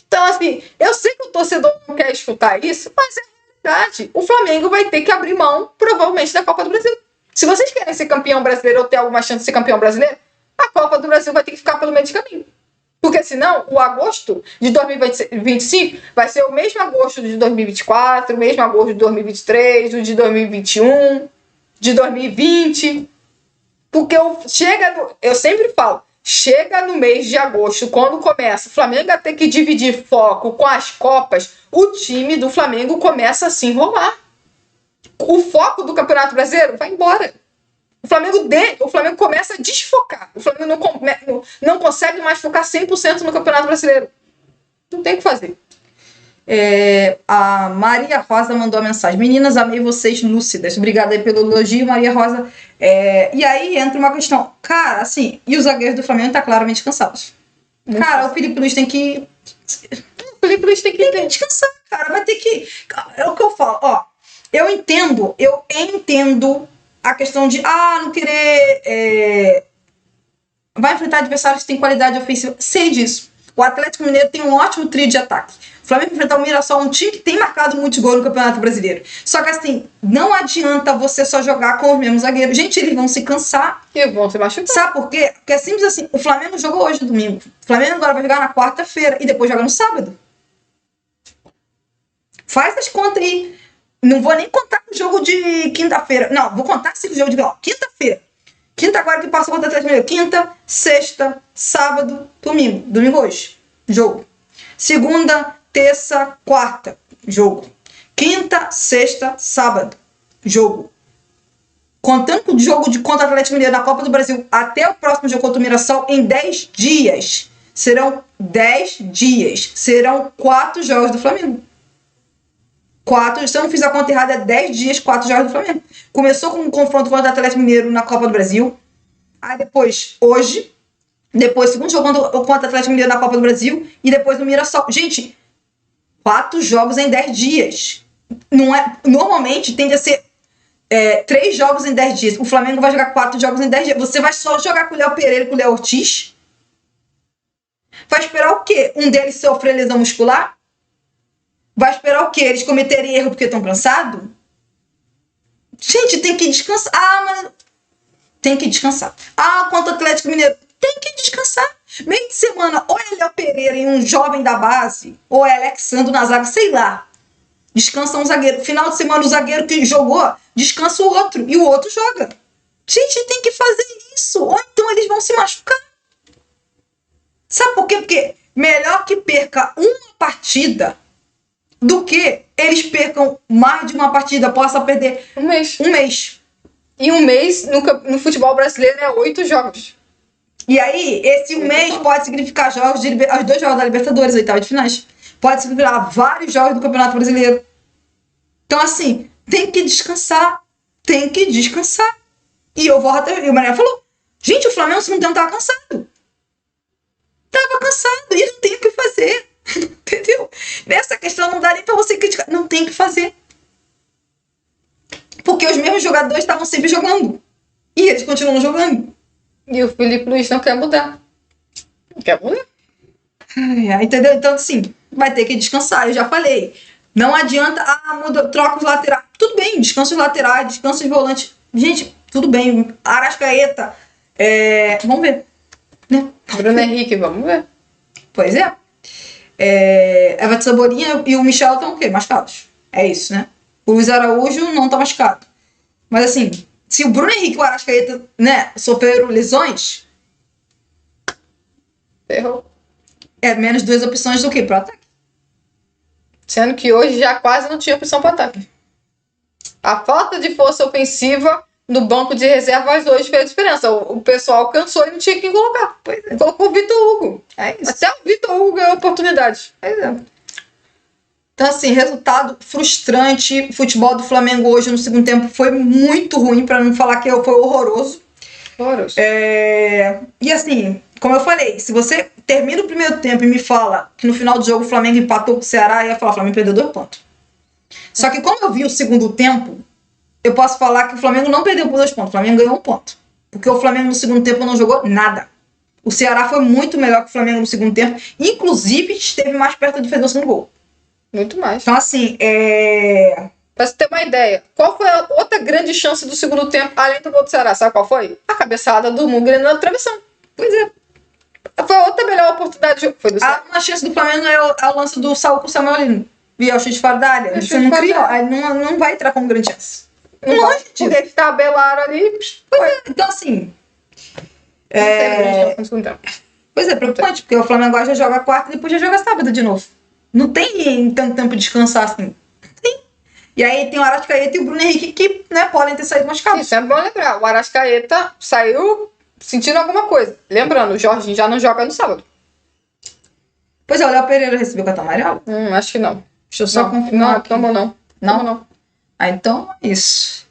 Então, assim, eu sei que o torcedor não quer escutar isso, mas é verdade. O Flamengo vai ter que abrir mão, provavelmente, da Copa do Brasil. Se vocês querem ser campeão brasileiro ou ter alguma chance de ser campeão brasileiro, a Copa do Brasil vai ter que ficar pelo meio de caminho. Porque senão, o agosto de 2025 vai ser o mesmo agosto de 2024, o mesmo agosto de 2023, o de 2021, de 2020. Porque eu sempre falo, chega no mês de agosto, quando começa o Flamengo a ter que dividir foco com as Copas, o time do Flamengo começa a se enrolar. O foco do Campeonato Brasileiro vai embora. O Flamengo começa a desfocar. O Flamengo não consegue mais focar 100% no Campeonato Brasileiro. Não tem o que fazer. A Maria Rosa mandou a mensagem: meninas, amei vocês lúcidas. Obrigada aí pelo elogio, Maria Rosa. E aí entra uma questão. Cara, assim, e os zagueiros do Flamengo tá claramente cansados. Cara, o Felipe Luiz tem que... O Felipe Luiz tem que descansar, cara. Vai ter que... É o que eu falo, ó. Eu entendo a questão de, não querer... vai enfrentar adversários que têm qualidade ofensiva. Sei disso. O Atlético Mineiro tem um ótimo trio de ataque. O Flamengo enfrentar o Mirassol, um time que tem marcado muitos gols no Campeonato Brasileiro. Só que assim, não adianta você só jogar com os mesmos zagueiros. Gente, eles vão se cansar. E vão se machucar. Sabe por quê? Porque é simples assim. O Flamengo jogou hoje, domingo. O Flamengo agora vai jogar na quarta-feira e depois joga no sábado. Faz as contas aí. Não vou nem contar com o jogo de quinta-feira. Não, vou contar esse jogo de quinta-feira. Quinta agora que passa contra o Atlético Mineiro. Quinta, sexta, sábado, domingo. Domingo hoje. Jogo. Segunda, terça, quarta. Jogo. Quinta, sexta, sábado. Jogo. Contando com o jogo contra o Atlético Mineiro na Copa do Brasil até o próximo jogo contra o Mirassol em 10 dias. Serão 10 dias. Serão 4 jogos do Flamengo. Se eu não fiz a conta errada, é 10 dias, 4 jogos do Flamengo. Começou com um confronto contra o Atlético Mineiro na Copa do Brasil. Aí depois, hoje, segundo jogo contra o Atlético Mineiro na Copa do Brasil. E depois no Mirassol. Gente, 4 jogos em 10 dias. Não é, normalmente tende a ser 3 jogos em 10 dias. O Flamengo vai jogar 4 jogos em 10 dias. Você vai só jogar com o Léo Pereira e com o Léo Ortiz? Vai esperar o quê? Um deles sofrer lesão muscular? Vai esperar o quê? Eles cometerem erro porque estão cansados? Gente, tem que descansar. Mas tem que descansar. Quanto ao Atlético Mineiro, tem que descansar. Meio de semana, ou é Léo Pereira e um jovem da base, ou é Alexandre na zaga, sei lá. Descansa um zagueiro. Final de semana, o zagueiro que jogou, descansa o outro. E o outro joga. Gente, tem que fazer isso. Ou então eles vão se machucar. Sabe por quê? Porque melhor que perca uma partida do que eles percam mais de uma partida, possa perder um mês. E um mês no futebol brasileiro é 8 jogos. E aí, esse mês pode significar os 2 jogos da Libertadores, oitava de finais. Pode significar vários jogos do Campeonato Brasileiro. Então, assim, tem que descansar. Tem que descansar. E o Mané falou, gente, o Flamengo no segundo tempo tava cansado. Tava cansado e não tem o que fazer. Entendeu? Nessa questão não dá nem pra você criticar. Não tem o que fazer. Porque os mesmos jogadores estavam sempre jogando. E eles continuam jogando. E o Felipe Luiz não quer mudar. Não quer mudar. Entendeu? Então, assim, vai ter que descansar. Eu já falei. Não adianta, troca os laterais. Tudo bem, descansa os laterais, descansa os volantes. Gente, tudo bem. Arrascaeta. Vamos ver. Né? Bruno Henrique, vamos ver. Pois é. Everton Cebolinha e o Michel estão o quê? Machucados. É isso, né? O Luiz Araújo não tá machucado. Mas assim, se o Bruno Henrique e o Arrascaeta, né, sofreram lesões, ferrou. É menos 2 opções do que pro ataque. Sendo que hoje já quase não tinha opção para ataque. A falta de força ofensiva no banco de reservas hoje fez a diferença. O pessoal cansou e não tinha quem colocar. Pois é. Colocou o Vitor Hugo. É isso. Até o Vitor Hugo ganhou oportunidade. Pois é. Então, assim, resultado frustrante. O futebol do Flamengo hoje no segundo tempo foi muito ruim, para não falar que foi horroroso. Horroroso. E assim, como eu falei, se você termina o primeiro tempo e me fala que no final do jogo o Flamengo empatou com o Ceará, eu ia falar, o Flamengo perdeu 2 pontos. Só que como eu vi o segundo tempo, eu posso falar que o Flamengo não perdeu por 2 pontos, o Flamengo ganhou 1 ponto. Porque o Flamengo no segundo tempo não jogou nada. O Ceará foi muito melhor que o Flamengo no segundo tempo, inclusive esteve mais perto de fazer o segundo gol. Muito mais. Então, assim, Pra você ter uma ideia, qual foi a outra grande chance do segundo tempo, além do gol do Ceará? Sabe qual foi? A cabeçada do Mugre na travessão. Pois é. Foi a outra melhor oportunidade de jogo. Foi do Ceará. A chance do Flamengo é o lance do Saul com o Samuel Lino. E é o chute fora da área. Você não criou, aí não vai entrar como grande chance. Não vai, porque ele tabelaram ali. Então, assim. Pois é, preocupante, porque o Flamengo agora já joga quarta e depois já joga sábado de novo. Não tem tanto tempo de descansar assim. Tem. E aí tem o Arrascaeta e o Bruno Henrique que, né, podem ter saído machucados. Isso é bom lembrar. O Arrascaeta saiu sentindo alguma coisa. Lembrando, o Jorginho já não joga no sábado. Pois é, o Léo Pereira recebeu cartão amarelo? Acho que não. Deixa eu só confirmar. Não, tomou não. Não? Então, isso.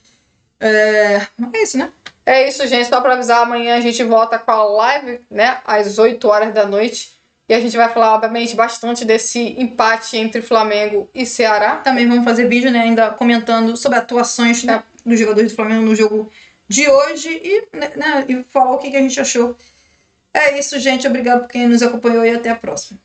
É isso, né? É isso, gente. Só pra avisar, amanhã a gente volta com a live, né? Às 8 horas da noite. E a gente vai falar, obviamente, bastante desse empate entre Flamengo e Ceará. Também vamos fazer vídeo, né? Ainda comentando sobre atuações, né, dos jogadores do Flamengo no jogo de hoje. E falar o que a gente achou. É isso, gente. Obrigado por quem nos acompanhou e até a próxima.